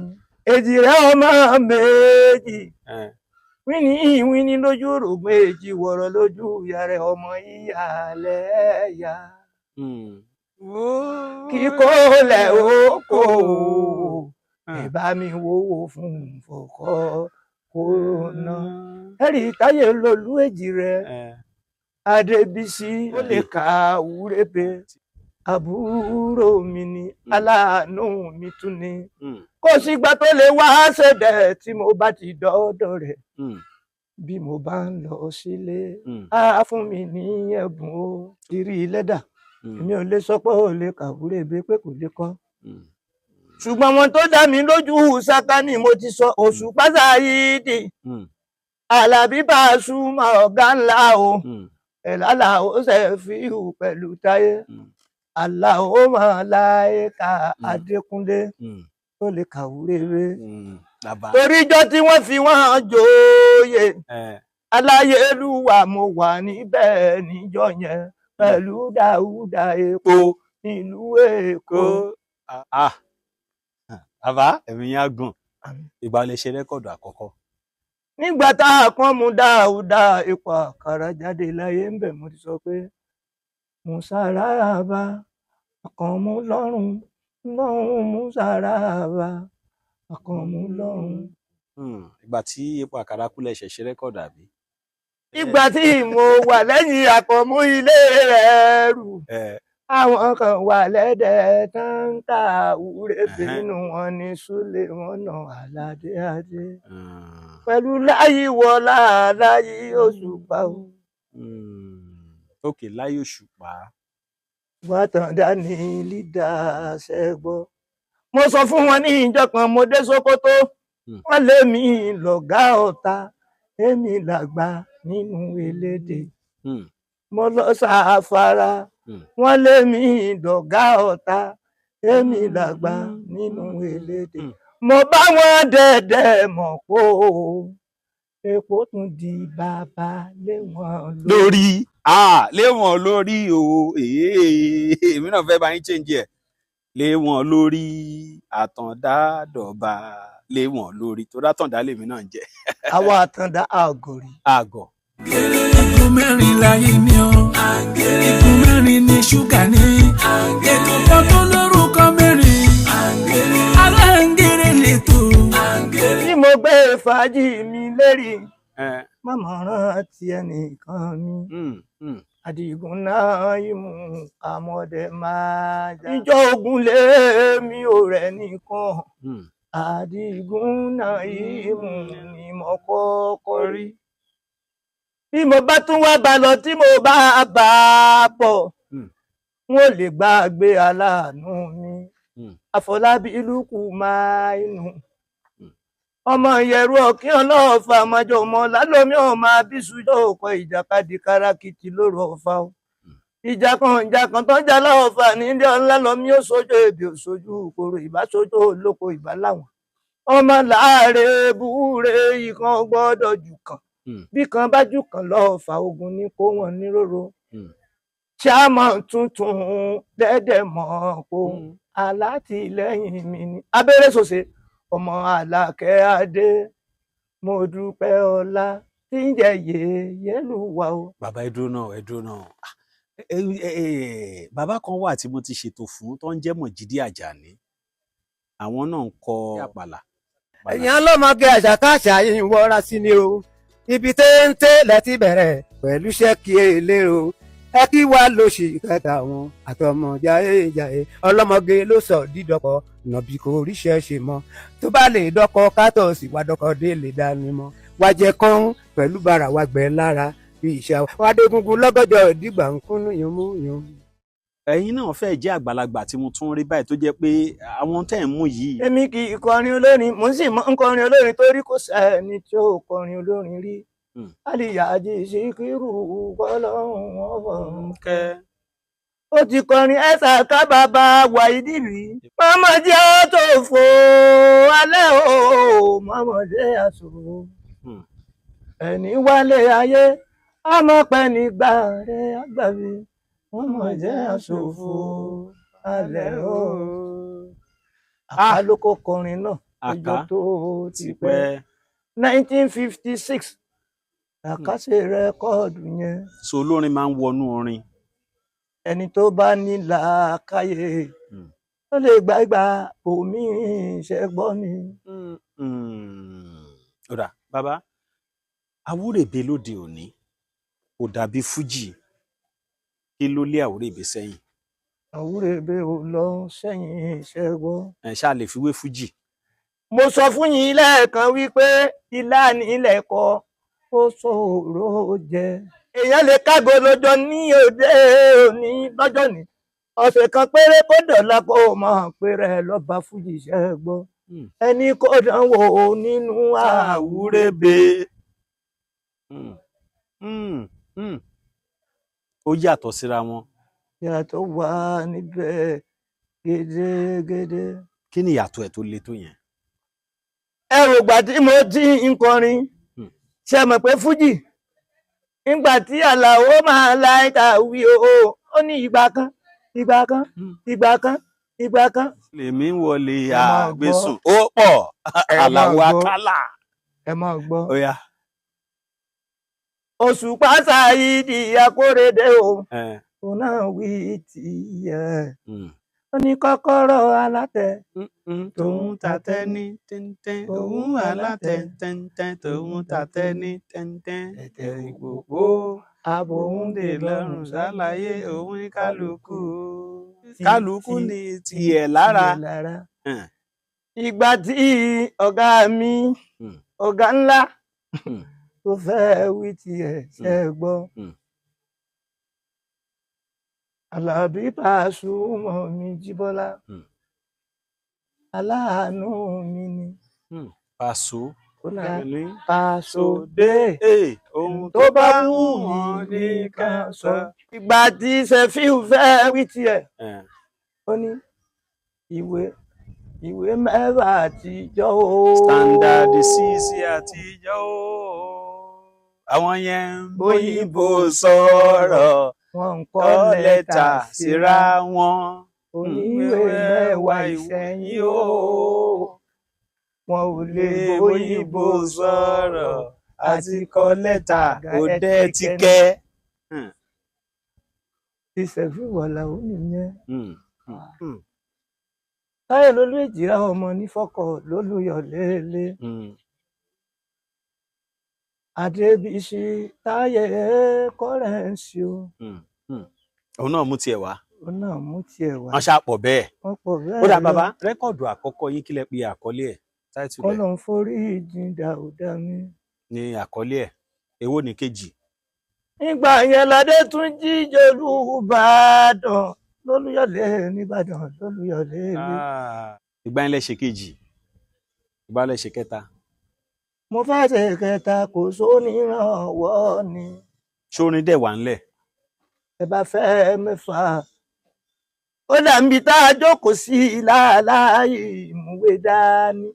Speaker 1: èjì rẹ ọmọ méjì wíní lójú rògbòn èjì wọ̀rọ̀ lójú ìyá rẹ ọmọ ìyàlẹ́ ya kíkó lẹ̀ ó kó ìbá mi wówó fún fọkọ kó ná ẹ̀rí táyé lolú èjì rẹ Adébísí ó lè ka àwúrèbe àbúrò mi ni aláàánú mi tún ni kò sígbà tó lè wá ṣẹ̀dẹ̀ tí mo bá ti dọ́dọ̀ rẹ̀ bí mo bá ń lọ sílé á fún mi ní ẹ̀bùn ó ìrì lẹ́dà èmi ò lè sọ pé ó lè kàwúrèbe pé kò lè kọ́ ṣùgbọ́n wọn tó dá mi lójú ṣáká ni mo ti sọ Òṣùpá Sáyídì Àlàbí Pasuma ọ̀gá ńlá o Àlàó Ṣẹ̀fíù pẹ̀lú Táyé Àlàó Màláíkà Adékúnlé tó lè kàwúrèbe toríjọ́ tí wọ́n fi wọ́n joyè Aláyélúwà mo wà níbẹ̀ níjọ́ yẹn pẹ̀lú Dáúdà Èkó nílùú Èkó.
Speaker 4: Bàbá ẹ̀mí yẹn á gùn ìgbà lè ṣe rẹ́kọ̀dù àkọ́kọ́.
Speaker 1: nígbà tá a kàn mú Dáúdà Èkó àkàrà jáde láyé ń bẹ̀ mo ti sọ pé Musaraba àkànmú lọ́rùn Musaraba àkànmú lọ́rùn.
Speaker 4: ìgbà tí Epo Àkàrà kú lẹ̀ ṣe rẹ́kọ̀dù àbí.
Speaker 1: ìgbà tí mo wà lẹ́yìn àkànmú ilé rẹ̀ rù àwọn kan wà lẹ́dẹ̀ẹ́ tán ń ta àwúrèbe nínú wọn ní Súlèmọ́nà Àlàdé Adé pẹ̀lú Láyíwọlá Láyí Òṣùpá o.
Speaker 4: òkè Láyí Òṣùpá.
Speaker 1: Wátàndá ní lídà ṣẹ́gbọ́. mo sọ fún wọn ní ìjọ kan mo dé Sókótó wọ́n lé mi lọ̀gá ọ̀tá èmi làgbà nínú elédè mo lọ sáfárá wọ́n lé mi dọ̀gá ọ̀tá èmi làgbà nínú elédè mo bá wọn dẹ̀dẹ̀ mọ̀ pé epo tún di bàbá lé wọn
Speaker 4: lórí lé wọn lórí o èmi náà fẹ́ bá yín change ẹ̀ lé wọn lórí Àtàndá dọ̀ba lé wọn lórí tó dátàndá lèmi náà ń jẹ.
Speaker 1: àwọn Àtàndá àgọ̀rí.
Speaker 4: àgọ̀.
Speaker 2: Igun mẹ́rin láyé ni ọ́ igun mẹ́rin ni ṣúgà ní ètò kan tó lórúkọ mẹ́rin Aláǹgẹ̀rẹ̀ lẹ́tọ̀.
Speaker 1: tí mo gbé fàájì mi lérí mọ̀mọ́ rántí ẹnìkan mi Àdìgún náà ìmú àmọ́dé máa jà ìjọ ogun lé mi ò rẹ̀ nìkan Àdìgún náà ìmú ni mo kọ́kọ́ rí. bí mo bá tún wá bá lọ tí mo bá bá a pọ̀ n ó lè gbàgbé aláàánú mi Àfọlábí Lúkùmáínù ọmọ Ìyẹ̀rú Ọ̀kín ọlọ́ọ̀fà àmọ́jọ ọmọ lálómi ọmọ abísújọ́ òkọ ìjàkadì kárákìtì lóru ọ̀fà o ìjà kan tó ń jà lọ́ọ̀fà nílé ọ̀la lọ́mí ó sojú èbè òṣojú ìkòrò ìbáṣojú olóko ìbá láwọn ọmọ láàrẹ búure ìkan gbọ́dọ̀ jù kan bí kan bá jù kan lọ́ọ̀fà ogun ní kó wọn níròrò chairman tuntun dẹ́dẹ̀ mọ́ kó alátìlẹ́yìn mi ní abẹ́rẹ́ sòsè ọmọ Àlàkẹ́ Adé mo dúpẹ́ ọlá tí ń jẹ Yèyélúwà o.
Speaker 4: bàbá ẹ dúró náà bàbá kan wà tí mo ti ṣètò fún tó ń jẹ́ Mọ̀jídì Àjàní àwọn náà ń kọ àpàlà.
Speaker 1: ẹ̀yin ọlọ́mọge àṣàkáṣà yìí ń wọra sí ni o ibi téńté lẹ́tí bẹ̀rẹ̀ pẹ̀lú ṣẹ́kì elérò ẹ kí wá lóṣì kẹta wọn àtọmọ jayéjayé ọlọ́mọge ló sọ dídọ́kọ nàbí kò ríṣẹ́ ṣe mọ́ tó bá lè dọ́kọ kátọ̀ọ̀sì wá dọ́kọ dé lè dání mọ́ wá jẹ kán pẹ̀lú bàrà wá gbẹ lára bí ìṣá wá dé gungun lọ́gọ́jọ́ ìdígbà ń kúnnú yànmú.
Speaker 4: ẹ̀yin náà fẹ́ jẹ́ àgbàlagbà tí mo tún rí báyìí tó jẹ́ pé àwọn tẹ́ ń mú yìí.
Speaker 1: èmi kì í kọrin olórin mo sì máa ń kọrin olórin torí kò sẹ́ni tí ó kọrin olórin rí àlìyájí Síkírù kọ́lọ́hún ọ̀hún
Speaker 4: kẹ́.
Speaker 1: ó ti kọrin ẹ̀sà kábàbà wàídì rí mọ́mọ́ jẹ́ ó tó fò alẹ́ o mọ́mọ́ jẹ́ àṣọ ẹni wálé ayé ọmọ pẹ́ nígbà rẹ̀ àgbàbí mọ́mọ́ jẹ́ àṣòfò alẹ́ o. àkàlùkò kọrin náà ọjọ́ tó ti pẹ́ 1956 àkàṣe rẹ́kọ́ọ̀dù yẹn.
Speaker 4: so olórin máa ń wọnú orin.
Speaker 1: ẹni tó bá ní làákàyè ó lè gbàgbà omi ìṣẹ́gbọ́ mi.
Speaker 4: ọ̀rà bàbá Àwúrèbe lóde òní kò dàbí fújì kí ló lé Àwúrèbe sẹ́yìn.
Speaker 1: Àwúrèbe ò lọ sẹ́yìn ìṣẹ́gbọ́.
Speaker 4: ẹ ṣáà lè fi wé fújì.
Speaker 1: mo sọ fún yín lẹ́ẹ̀kan wípé ilá nílẹ̀ kọ́ ó ṣòro jẹ. èèyàn lè kágo lọ́jọ́ ní òde òní lọ́jọ́ ní ọ̀sẹ̀ kan péré kó dọ̀la kó mọ̀ péré lọ́ba fújì ṣẹ́gbọ́. ẹni kò dánwò nínú Àwúrèbe.
Speaker 4: ó yàtọ̀ síra wọn.
Speaker 1: yàtọ̀ wà níbẹ̀ gédégédé.
Speaker 4: kí ni ìyàtọ̀ ẹ̀ tó le tó yẹn.
Speaker 1: ẹrù ìgbà tí mo ti ń kọrin ṣe mọ̀ pé fújì nígbà tí Àlàó máa láìka wí o ó ní ìgbà kan ìgbà kan ìgbà kan ìgbà kan.
Speaker 4: lèmi ń wọlé àgbésùn ó pọ̀ Àlàó Àkàlà.
Speaker 1: ẹ máa gbọ́.
Speaker 4: ó yá.
Speaker 1: Òṣùpá Sáyídì Akóredé o òun náà wí tiẹ̀ ó ní kọ́kọ́rọ́ alátẹ
Speaker 4: tòun tàtẹ ní tẹ́ntẹ́n òun alátẹ tẹ́ntẹ́n tòun tàtẹ ní tẹ́ntẹ́n ẹ̀tẹ̀ ìgbòho àbòhúndè lọ́rùn ṣàlàyé òun kálukú ní tiẹ̀ lára.
Speaker 1: ìgbà tí ọ̀gá mi ọ̀gá ńlá tó fẹ́ wí tiẹ̀ ṣe gbọ́. Àlàbí Pàṣùmọ̀ mi Jíbọ́lá aláàánú mi ni.
Speaker 4: Pàṣọ
Speaker 1: Pàṣọ dé
Speaker 4: ohun
Speaker 1: tó bá wù wọ́n nìkan sọ. ìgbà tí Ṣẹ̀fíù fẹ́ wí tiẹ̀ ó ní ìwé mẹ́fà àtijọ́ o.
Speaker 4: standard sísí àtijọ́ o. àwọn yẹn ń bóyìnbó sọ̀rọ̀ wọ́n ń kọ́ lẹ́tà síra wọn.
Speaker 1: oníwèé mẹ́wàá ìsẹ́yìn o. wọn ò lè bóyìnbó sọ̀rọ̀
Speaker 4: àti kọ́ lẹ́tà kò dẹ́ ti kẹ́.
Speaker 1: Ṣẹ̀fíù Àlàó nìyẹn. Táyé lólú èjìrá ọmọ nífọ̀kọ̀ lólùyọ̀ lélẹ̀. Adébísí Táyé kọ́rẹ́ǹsì o.
Speaker 4: òun náà mú tiẹ̀ wá.
Speaker 1: òun náà mú tiẹ̀ wá.
Speaker 4: wọ́n ṣàpọ̀ bẹ́ẹ̀.
Speaker 1: wọ́n pọ̀ bẹ́ẹ̀.
Speaker 4: ó dà bàbá rẹ́kọ̀dù àkọ́kọ́ yín kílẹ̀ pé àkọlé ẹ̀ táìtù rẹ̀.
Speaker 1: Kọ́lọ́n forí ìjìn dàúdà mi.
Speaker 4: ní àkọlé ẹ̀ èwo ní kejì.
Speaker 1: nígbà yẹn ládé tún jíjọlú Ìbàdàn lólúyọ̀lé nìbàdàn lólúyọ̀lé ilé.
Speaker 4: ìgbà yẹn lẹ ṣe kejì ìgbà lẹ ṣe kẹta.
Speaker 1: mo fẹ́ ṣe kẹta kò sónírànwọ́ ni.
Speaker 4: ṣórin dẹ̀ wà ńlẹ̀.
Speaker 1: ẹ bá fẹ́ mẹ́fà ó dàbí tá a jókòó sí láàláì ìmúwé dání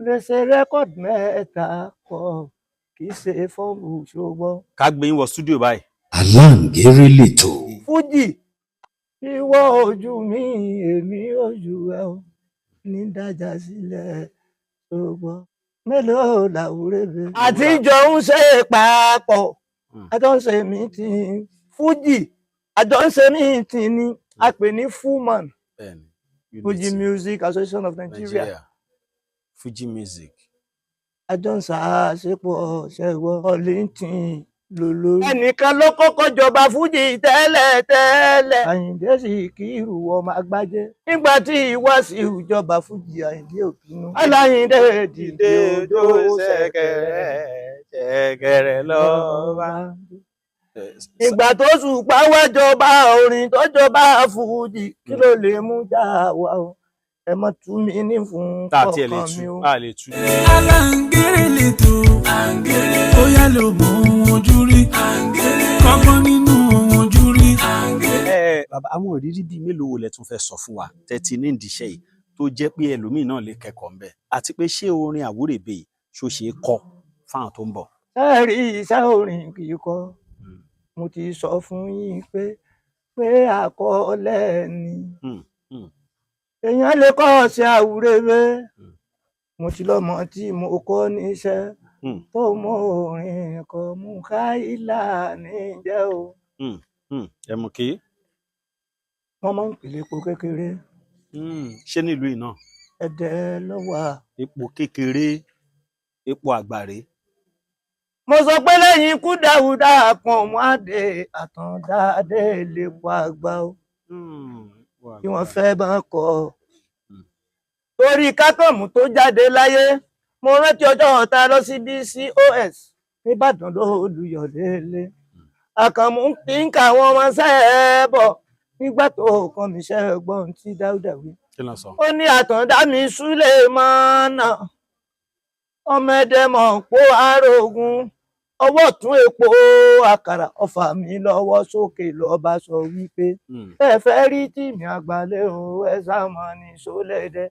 Speaker 1: lè ṣe rẹ́kọ̀dì mẹ́ta pọ̀ kì í ṣe fọ́ọ̀mù ṣògbọ́n.
Speaker 4: ká gbé yín wọ stúdíò báyìí.
Speaker 5: Aláǹgéré lètò.
Speaker 1: Fújì ìwọ ojú mi èmi ojú ẹ o ní dájà sílẹ̀ ṣògbọ́n mélòó làwúrẹ́bẹ. àtijọ́ ń ṣe papọ̀ àjọ ń ṣe mítìn Fújì àjọ ń ṣe mítìn ni a pè ní Fullman Fuji Music Association of Nigeria.
Speaker 4: Fuji music.
Speaker 1: àjọ ń ṣàṣepọ̀ ṣẹ̀wọ̀ ọ̀lẹ́ntìn lólórí. ẹnìkan ló kọ́kọ́ jọba fújì tẹ́lẹ̀. Àyìndé Síkírù ọmọ Agbájé. nígbà tí Wàsíù jọba fújì Àyìndé ò bínú. Aláyìndé dìde odò ṣẹ̀kẹ̀rẹ̀ lọ́ba. ìgbà tó Òṣùpá wá jọba orin tó jọba fújì kí ló lè mú jà wá o. ẹ mọ tú mi ní fún ọkàn mi o.
Speaker 2: Aláǹgẹ̀rẹ̀ lètò bóyá ló mọ ohun ojú rí kọ́gbọ́n nínú ohun ojú rí.
Speaker 4: Bàbá àwọn ìrírí bíi mélòó wo lẹ tún fẹ́ sọ fún wa tẹ́tí ní ìdíṣẹ́ yìí tó jẹ́ pé ẹlòmíì náà lè kẹ́kọ̀ọ́ ńbẹ̀ àti pé ṣé orin Àwúrèbe yìí ṣó ṣe é kọ fáwọn tó ń bọ̀.
Speaker 1: ẹ rí iṣẹ́ orin kíkọ mo ti sọ fún yín pé àkọọ́lẹ̀ ni èèyàn lè kọ́ ọ̀sẹ̀ Àwúrèbe mo ti lọ́mọ tí mo kọ́ níṣẹ́ tó mọ orin kọ mú káìlà níjẹ́ o.
Speaker 4: ẹ mú kí.
Speaker 1: wọ́n máa ń pèlè epo kékeré.
Speaker 4: ṣé nílùú iná.
Speaker 1: Ẹ̀dẹ̀ ló wà.
Speaker 4: epo kékeré epo àgbàre.
Speaker 1: mo sọ pé lẹ́yìn ikú Dáúdà pọ̀n mọ́ àdé àtàndáadé lépo àgbà o. bí wọ́n fẹ́ bá kọ́ torí kákàmù tó jáde láyé mo rántí ọjọ́ ọ̀tá lọ sí BCOS nìbàdàn lólùyọ̀lélé àkànmú kí n kà wọ́n máa ṣẹ́ bọ̀ nígbà tó kàn mí ṣẹ́ gbọ́n tí Dáúdà wí. ó ní àtàndá mi Súlèmánà ọmọ ẹdẹmọ̀ pó arógun ọwọ́ tún epo àkàrà ọfà mi lọ́wọ́ sókè lọ́ba sọ wípé ẹ fẹ́ rí tìmí àgbálẹ̀ o ẹ sá mọ́ ní sólẹ́dẹ́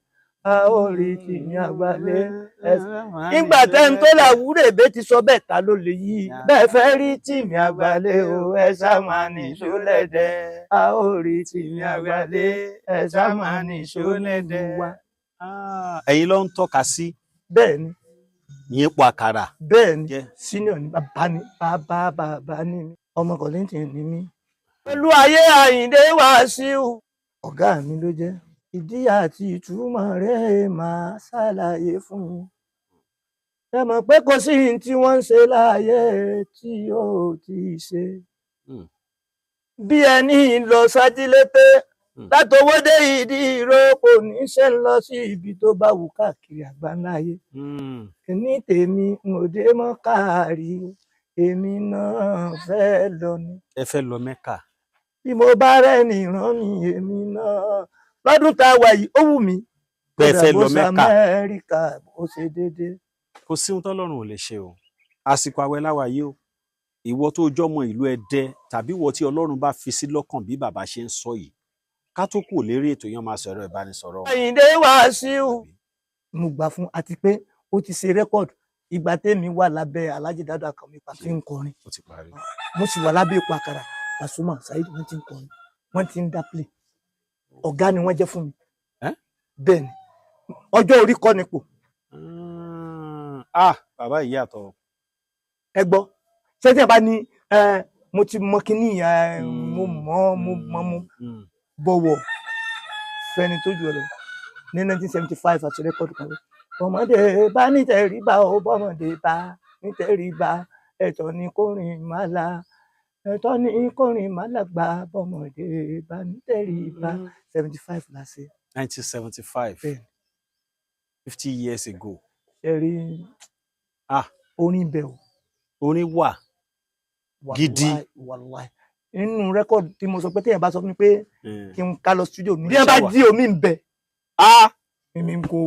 Speaker 1: a ó rí tìmí àgbálẹ̀ ẹ sá mọ́ ní. nígbà tẹ́ni tó l'Àwúrèbe ti sọ bẹ́ẹ̀ ta ló lè yí bẹ́ẹ̀ fẹ́ rí tìmí àgbálẹ̀ o ẹ sá mọ́ ní sólẹ́dẹ́ a ó rí tìmí àgbálẹ̀ ẹ sá mọ́ ní sólẹ́dẹ́ wa.
Speaker 4: ẹ̀yin ló ń tọ́ka sí.
Speaker 1: bẹ́ẹ̀ ni
Speaker 4: ìyẹn po àkàrà.
Speaker 1: bẹ́ẹ̀ ni senior ni bàbá ni bàbá ni ọmọ Kollington ni mí. pẹ̀lú ayé Àyìndé Wàsíù ọ̀gá mi ló jẹ́ ìdí àti ìtumọ̀ rẹ̀ máa ṣàlàyé fún mi. ẹ mọ̀ pé kò sí ní tí wọ́n ń ṣe láàyè tí yóò ti ṣe. bí ẹni lọ sájílété látọwọ́dé ìdí ìrókò níṣẹ́ ń lọ sí ibi tó bá wù káàkiri àgbáńláyé. ní tèmi n ò dé mọ́ káàrí èmi náà fẹ́ lọ ni.
Speaker 4: ẹ fẹ́ lọ Mẹ́kà.
Speaker 1: bí mo bá rẹ́ni rán mi èmi náà lọ́dún tá a wà yìí ó wù mí.
Speaker 4: bẹ́ẹ̀ fẹ́ lọ Mẹ́kà.
Speaker 1: Amẹ́ríkà ó ṣe déédéé.
Speaker 4: kò sí ohun tọ́lọ́run ò lè ṣe o àsìkò àwẹ̀ láwa yìí o ìwọ tó jọmọ ìlú Ẹdẹ tàbí ìwọ tí Ọlọ́run bá fi sí lọ́kàn bí bàbá ṣe ń sọ yìí ká tó kù lérí ètò yẹn máa sọ̀rọ̀ ìbánisọ̀rọ̀.
Speaker 1: Àyìndé Wàsíù mo gbà fún àti pé ó ti ṣe rẹ́kọ̀dù ìgbà tèmi wà lábẹ́ Alhaji Dáúdà Àkànmú Pàtí ń kọrin mo sì wà lábẹ́ Epo Àkàrà Pasuma Saheed wọ́n ti ń kọrin wọ́n ti ń dá play ọ̀gá ni wọ́n jẹ́ fún mi. bẹ́ẹ̀ ni ọjọ́ orí kọ́ nípò.
Speaker 4: bàbá yìí yàtọ̀.
Speaker 1: ẹ gbọ́ ṣé tí ẹ bá ní mo ti mọ kíní mo mọ bọ̀wọ̀ fẹ́ni tó jù ọ lọ ní 1975 àti rẹ́kọ̀dù kan rẹ̀ bọ́mọdé bá nítẹríba ó bọ́mọdé bá nítẹríba ẹ̀tọ́ ni kórìn má la ẹ̀tọ́ ni kórìn má la gbà bọ́mọdé bá nítẹríba 75 la ṣe.
Speaker 4: 1975 50 years ago.
Speaker 1: ṣe rí orin bẹ̀ o.
Speaker 4: orin wà gidi.
Speaker 1: wàláì nínú rẹ́kọ̀dù tí mo sọ pé téèyàn bá sọ fún mi pé kí n ká lọ studio mi bí wọ́n bá jí omi ń bẹ mímí ń kó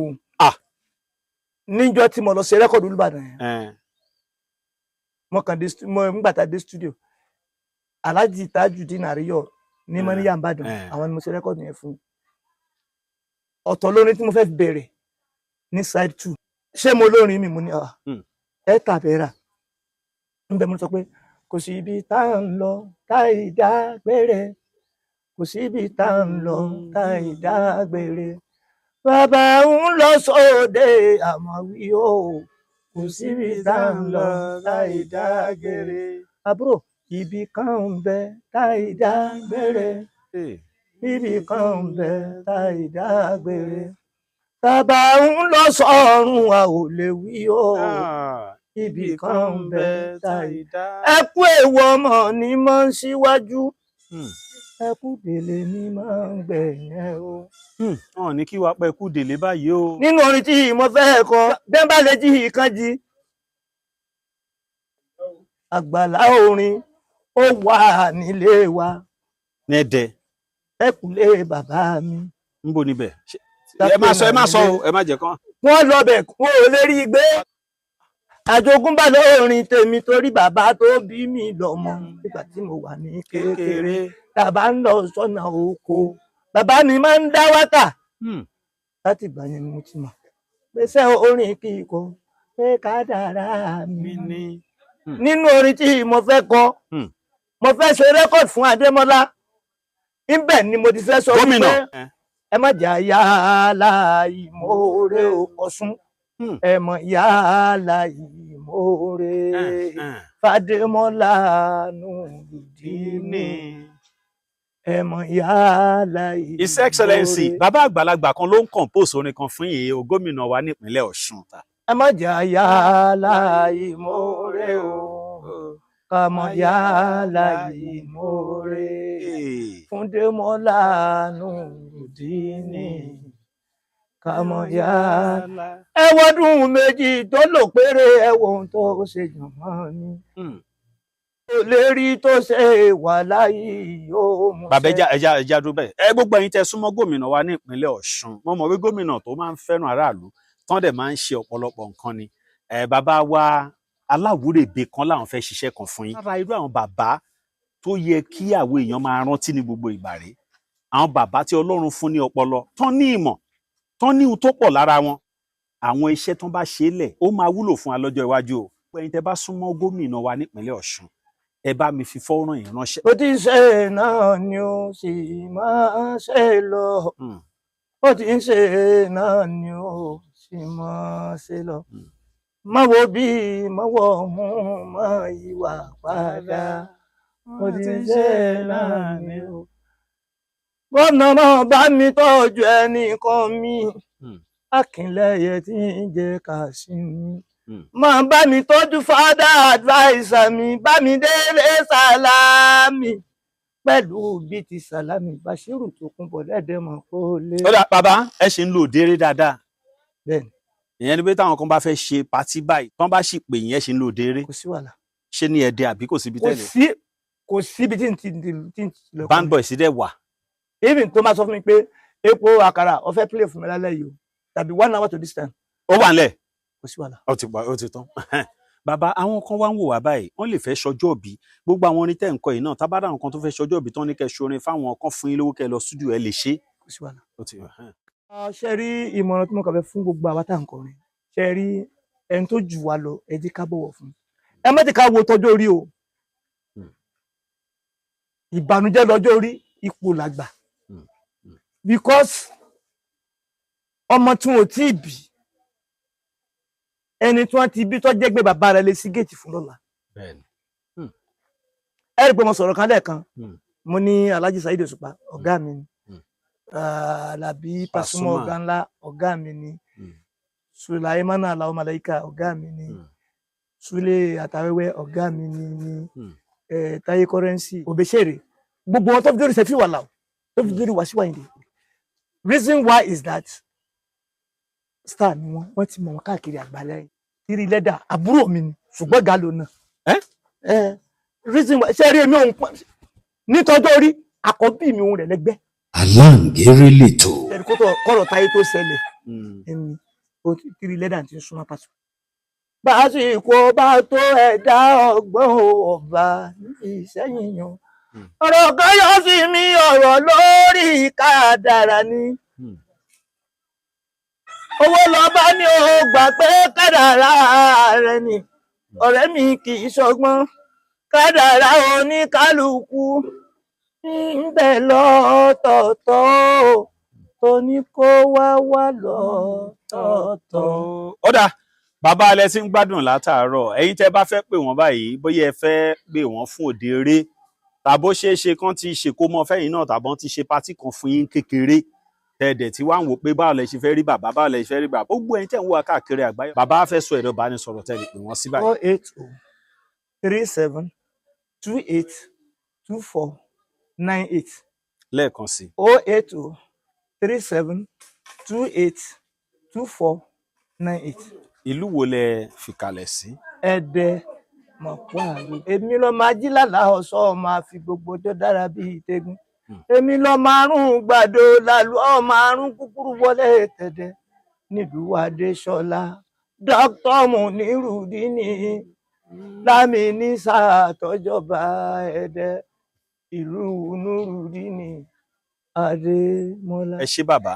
Speaker 1: níjọ́ tí mo lọ ṣe rẹ́kọ̀dù Olúbàdàn yẹn mo kàn dé nígbà tá a dé studio Alhaji Tajudeen Àríyọ̀ ní mọ́níyà Ìbàdàn àwọn ni mo ṣe rẹ́kọ̀dù yẹn fún ọ̀tọ̀ lórin tí mo fẹ́ bẹ̀rẹ̀ ní side 2 ṣé mo lórin mi mo ní ẹ tàbẹ́rà ń bẹ mo sọ pé kò sí ibi tá à ń lọ táì dágbére kò sí ibi tá à ń lọ táì dágbére bàbá ń lọ sóde àmọ́ wí o kò sí ibi tá à ń lọ táì dágbére àbúrò ibì kan ń bẹ táì dágbére ibì kan ń bẹ táì dágbére tàbá ń lọ sọ́run a ò lè wí o ibì kan ń bẹ táìdá ẹ kú èèwọ ọmọ ní mọ́ ń síwájú ẹ kú délé ní máa ń gbẹ̀yìn o.
Speaker 4: wọn ní kí wàá pẹ́ kú délé báyìí o.
Speaker 1: nínú orin tí mo fẹ́ kọ bẹ́ẹ̀ bá lè jí ìkan jí àgbàlá orin ó wà nílé wa
Speaker 4: nẹ́ẹ̀dẹ̀
Speaker 1: ẹkùnlé bàbá mi.
Speaker 4: ń bo níbẹ̀ ẹ má sọ o ẹ má jẹ́ kán.
Speaker 1: wọ́n lọ bẹ̀ wọn ò lè rí i gbé àjogúnbá lórin tèmi torí bàbá tó bí mi lọ́mọ nígbà tí mo wà ní kékeré tàbá ń lọ sọ́nà oko bàbá mi máa ń dá wákà láti ìgbà yẹn ni mo ti mọ̀ pèsè orin kíkọ pé kádàrá mi ni. nínú orin tí mo fẹ́ kọ mo fẹ́ ṣe rẹ́kọ̀d fún Adémọ́lá níbẹ̀ ni mo ti fẹ́ sọ wípé ẹ má jà yàrá ìmoore Ọ̀ṣun ẹ mọ yàrá ìmoore Fàdémọ́lá Nurudeen ẹ mọ yàrá ìmoore. His Excellency
Speaker 4: bàbá àgbàlagbà kan ló ń compose orin kan fún yìí o gómìnà wa nípínlẹ̀ Ọ̀ṣun.
Speaker 1: ẹ má jà yàrá ìmoore o ká mọ yàrá ìmoore fún Démọ́lá Nurudeen ká mọ yàrá. ẹ wọ́dún méjì tó lò péré ẹ wo ohun tó ṣe jàmọ́ ni kò lè rí tó ṣe wà láyé yóò mú ṣe.
Speaker 4: bàbá ẹja dúró bẹ́ẹ̀ ẹ gbogbo ẹ̀yin tẹ́ súnmọ́ gómìnà wa ní ìpínlẹ̀ Ọ̀ṣun mo mọ̀ pé gómìnà tó máa ń fẹ́ràn aráàlú tán dẹ̀ máa ń ṣe ọ̀pọ̀lọpọ̀ nǹkan ni bàbá wa Aláwúrèbe kan láwọn fẹ́ ṣiṣẹ́ kan fún yín. lára irú àwọn bàbá tó yẹ kí àwọn èèyàn máa rántí ní gbogbo ìgbà rèé àwọn bàbá tí Ọlọ́run fún ní ọpọlọ tán ní ìmọ̀ tán ní ohun tó pọ̀ lára wọn àwọn iṣẹ́ tán bá ṣe é lẹ̀ ó máa wúlò fún wa lọ́jọ́ iwájú o. ẹ̀yin tẹ́ bá súnmọ́ gómìnà wa nípínlẹ̀ Ọ̀ṣun ẹ bá mi fi fọ́nrán yìí ránṣẹ́.
Speaker 1: ó ti ṣe náà ni ó sì máa ṣe lọ ó ti ń ṣe náà ni ó sì máa ṣe lọ. má wo bí má wọ mú má ìwà padà ó ti ń ṣe náà ni ó. gómìnà náà bá mi tọ́jú ẹnìkan mi Akínlẹ́yẹ tí ń jẹ́ Kàsímì máa bá mi tọ́jú fada adviser mi bá mi Délé Sàlámì pẹ̀lú bíi ti Sàlámì Bàṣírù Tókunbọ̀ lẹ́dẹ̀mọ̀ kó lé.
Speaker 4: ó dà bàbá ẹ ṣì ń lò déré dáadáa.
Speaker 1: bẹ́ẹ̀ni.
Speaker 4: ìyẹn ni pé táwọn kan bá fẹ́ ṣe pátí báyìí tán bá sì pè yín ẹ ṣì ń lò déré.
Speaker 1: kò sí wàhálà.
Speaker 4: ṣé ní Ẹdẹ àbí kò síbi tẹ́lẹ̀.
Speaker 1: kò síbi tí n ti lọ.
Speaker 4: band boy sí dẹ̀ wà.
Speaker 1: even tó máa sọ fún mi pé epo àkàrà ó fẹ́ play fún mi lálẹ́ yìí o tàbí 1 hour to this time.
Speaker 4: ó wà nílẹ̀.
Speaker 1: kò sí wàhálà.
Speaker 4: ó ti tán. bàbá àwọn kan wá ń wò wá báyìí wọ́n lè fẹ́ ṣọjọ́ òbí gbogbo àwọn orin tẹ́ ń kọ yìí náà tábàdà àwọn kan tó fẹ́ ṣọjọ́ òbí tán ní kẹ́ ṣorin fáwọn kan fún yín lówó kẹ́ lọ studio ẹ lè ṣe.
Speaker 1: kò sí wàhálà. ṣe rí ìmọ̀ràn tí mo kàn fẹ́ fún gbogbo àwa tá à ń kọrin ṣe rí ẹni tó jù wá lọ ẹ jẹ́ ká bọ̀wọ̀ fún ẹ má ti ká wo tọjọ́ orí o ìbànújẹ́ lọ́jọ́ orí ipò làgbà because ọmọ tí wọn ò tí ì bí ẹni tí wọ́n ti bí tó jẹ́ gbé bàbá rẹ̀ lé sí géètì fún lọ́la. ẹ rí i pé mo sọ̀rọ̀ kan lẹ́ẹ̀kan mo ní Alhaji Saheed Òṣùpá ọ̀gá mi ni Àlàbí Pasuma ọ̀gá ńlá ọ̀gá mi ni Sulaimana Alao Malaika ọ̀gá mi ni Sule Atawẹ́wẹ́ ọ̀gá mi ni Táyé Currency Obesere gbogbo wọn tó fi dórí Sẹ́fì Wàlà tó fi dórí Wasiu Ayinde. Reason why is that star ni wọ́n ti mọ̀ wọ́n káàkiri àgbáyé yìí Tiri Lẹ́dà àbúrò mi ni ṣùgbọ́n ga ló náà. Reason why ṣe rí èmi òun pọ̀ nítọ́jọ́ orí àkọ́bí mi òun rẹ̀ lẹ́gbẹ́.
Speaker 5: Aláǹgéré lètò.
Speaker 1: ẹni kó kọ́rọ̀ Táyé tó ṣẹlẹ̀ ẹni Tiri Lẹ́dà ti ń súnmọ́ pàṣẹ. básìkò bá tó ẹ̀dá ọgbọ́n ọba Ìṣẹ́yìn yan ọ̀rọ̀ kan yọ sí mi ọ̀rọ̀ lórí kádàrá ni. owó lọ́ba ni ó gbà pé kádàrá rẹ ni ọ̀rẹ́ mi kì í ṣọgbọ́n kádàrá oníkálukú ń bẹ lọ́tọ̀ọ̀tọ̀ tó ní kó wá lọ́tọ̀ọ̀tọ̀.
Speaker 4: ó dáa bàbá alẹ́ tí ń gbádùn látàárọ̀ ẹ̀yin tẹ́ bá fẹ́ pè wọ́n báyìí bóyá ẹ fẹ́ pè wọ́n fún òde eré tàbó ṣeé ṣe kán ti ṣèkómọ fẹ́yìn náà tàbọ́n ti ṣe patí kan fún yín kékeré tẹ̀dẹ̀ tí wàá ń wò pé báwo lẹ ṣe fẹ́ rí bàbá báwo lẹ ṣe fẹ́ rí bàbá gbogbo ẹ̀yin tẹ̀ ń wá káàkiri àgbáyé bàbá fẹ́ sọ ẹ̀rọ ìbánisọ̀rọ̀ tẹ̀lé pé wọ́n sí báyìí.
Speaker 1: 08037282498
Speaker 4: lẹ́ẹ̀kan sí
Speaker 1: 08037282498.
Speaker 4: ìlú wo lẹ fìkàlẹ̀ sí.
Speaker 1: Ẹdẹ mọ̀pọ̀ àlè. Èmi lọ máa jí lálàá ọ̀ṣọ́ máa fi gbogbo tó dára bíi tẹ́gùn. Èmi lọ márùn gbàdo lálù ọ márùn kúkúrú wọlé tẹ̀dẹ̀ nílùú Adéṣọlá. Dr. Munirudini Lámìní sàtọ́jọba Ẹdẹ ìlú Nurudini Adémọ́lá.
Speaker 4: ẹ ṣé bàbá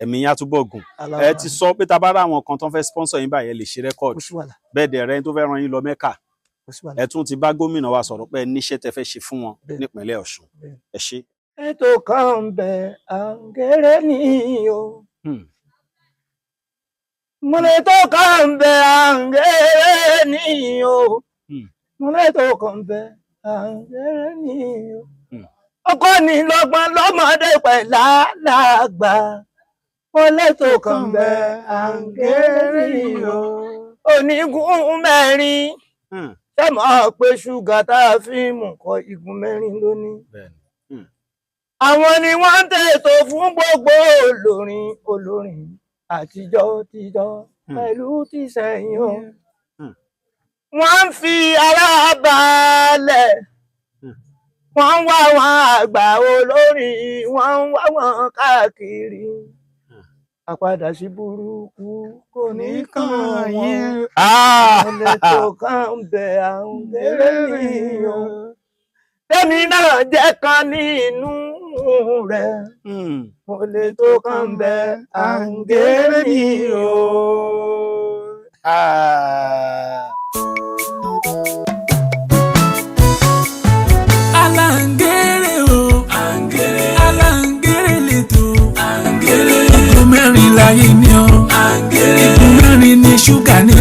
Speaker 4: ẹ̀mí yín á túbọ̀ gùn. ẹ ti sọ pé tá a bá rá àwọn kan tó ń fẹ́ sponsor yín báyìí ẹ lè ṣe rẹ́kọ̀dì bẹ́ẹ̀ dẹ̀ rẹ́ tó fẹ́ ran yín lọ Mẹ́kà ẹ tún ti bá gómìnà wa sọ̀rọ̀ pé níṣẹ́ tẹ fẹ́ ṣe fún wọn nípínlẹ̀ Ọ̀ṣun ẹ ṣé.
Speaker 1: Ètò kan ń bẹ àǹgẹ̀rẹ̀ nìyí o. Mo lè tó kan ń bẹ àǹgẹ̀rẹ̀ nìyí o. Mo lè tó kan ń bẹ àǹgẹ̀rẹ̀ nìyí o. Ọkọ ní lọ́gbọ́n lọ́mọdé pẹ̀lú àgbà. Mo lè tó kan ń bẹ àǹgẹ̀rẹ̀ nìyí o. Onígun mẹ́rin. Ṣé mọ̀ pé ṣúgà tá a fi mú kọ igun mẹ́rin lónìí? Àwọn ni wọ́n ń tètò fún gbogbo olórin àtijọ́ pẹ̀lú tìsẹ̀yìn o. Wọ́n ń fi ara balẹ̀, wọ́n ń wá wọn àgbà olórin, wọ́n ń wá wọn káàkiri. Àpadà sí burúkú kò ní kàn yín. Ọ̀lẹ tó kàn ń bẹ àǹgẹ̀rẹ̀ nìyí o. Tẹ́mi náà jẹ́ kan nínú rẹ̀. Mo lè tó kàn ń bẹ àǹgẹ̀rẹ̀ nìyí o.
Speaker 2: Aláǹgẹ̀rẹ̀ o, Aláǹgẹ̀rẹ̀ lètò. Ikú mẹ́rin láyé ni ọ́, ikú mẹ́rin ni ṣúgà ní.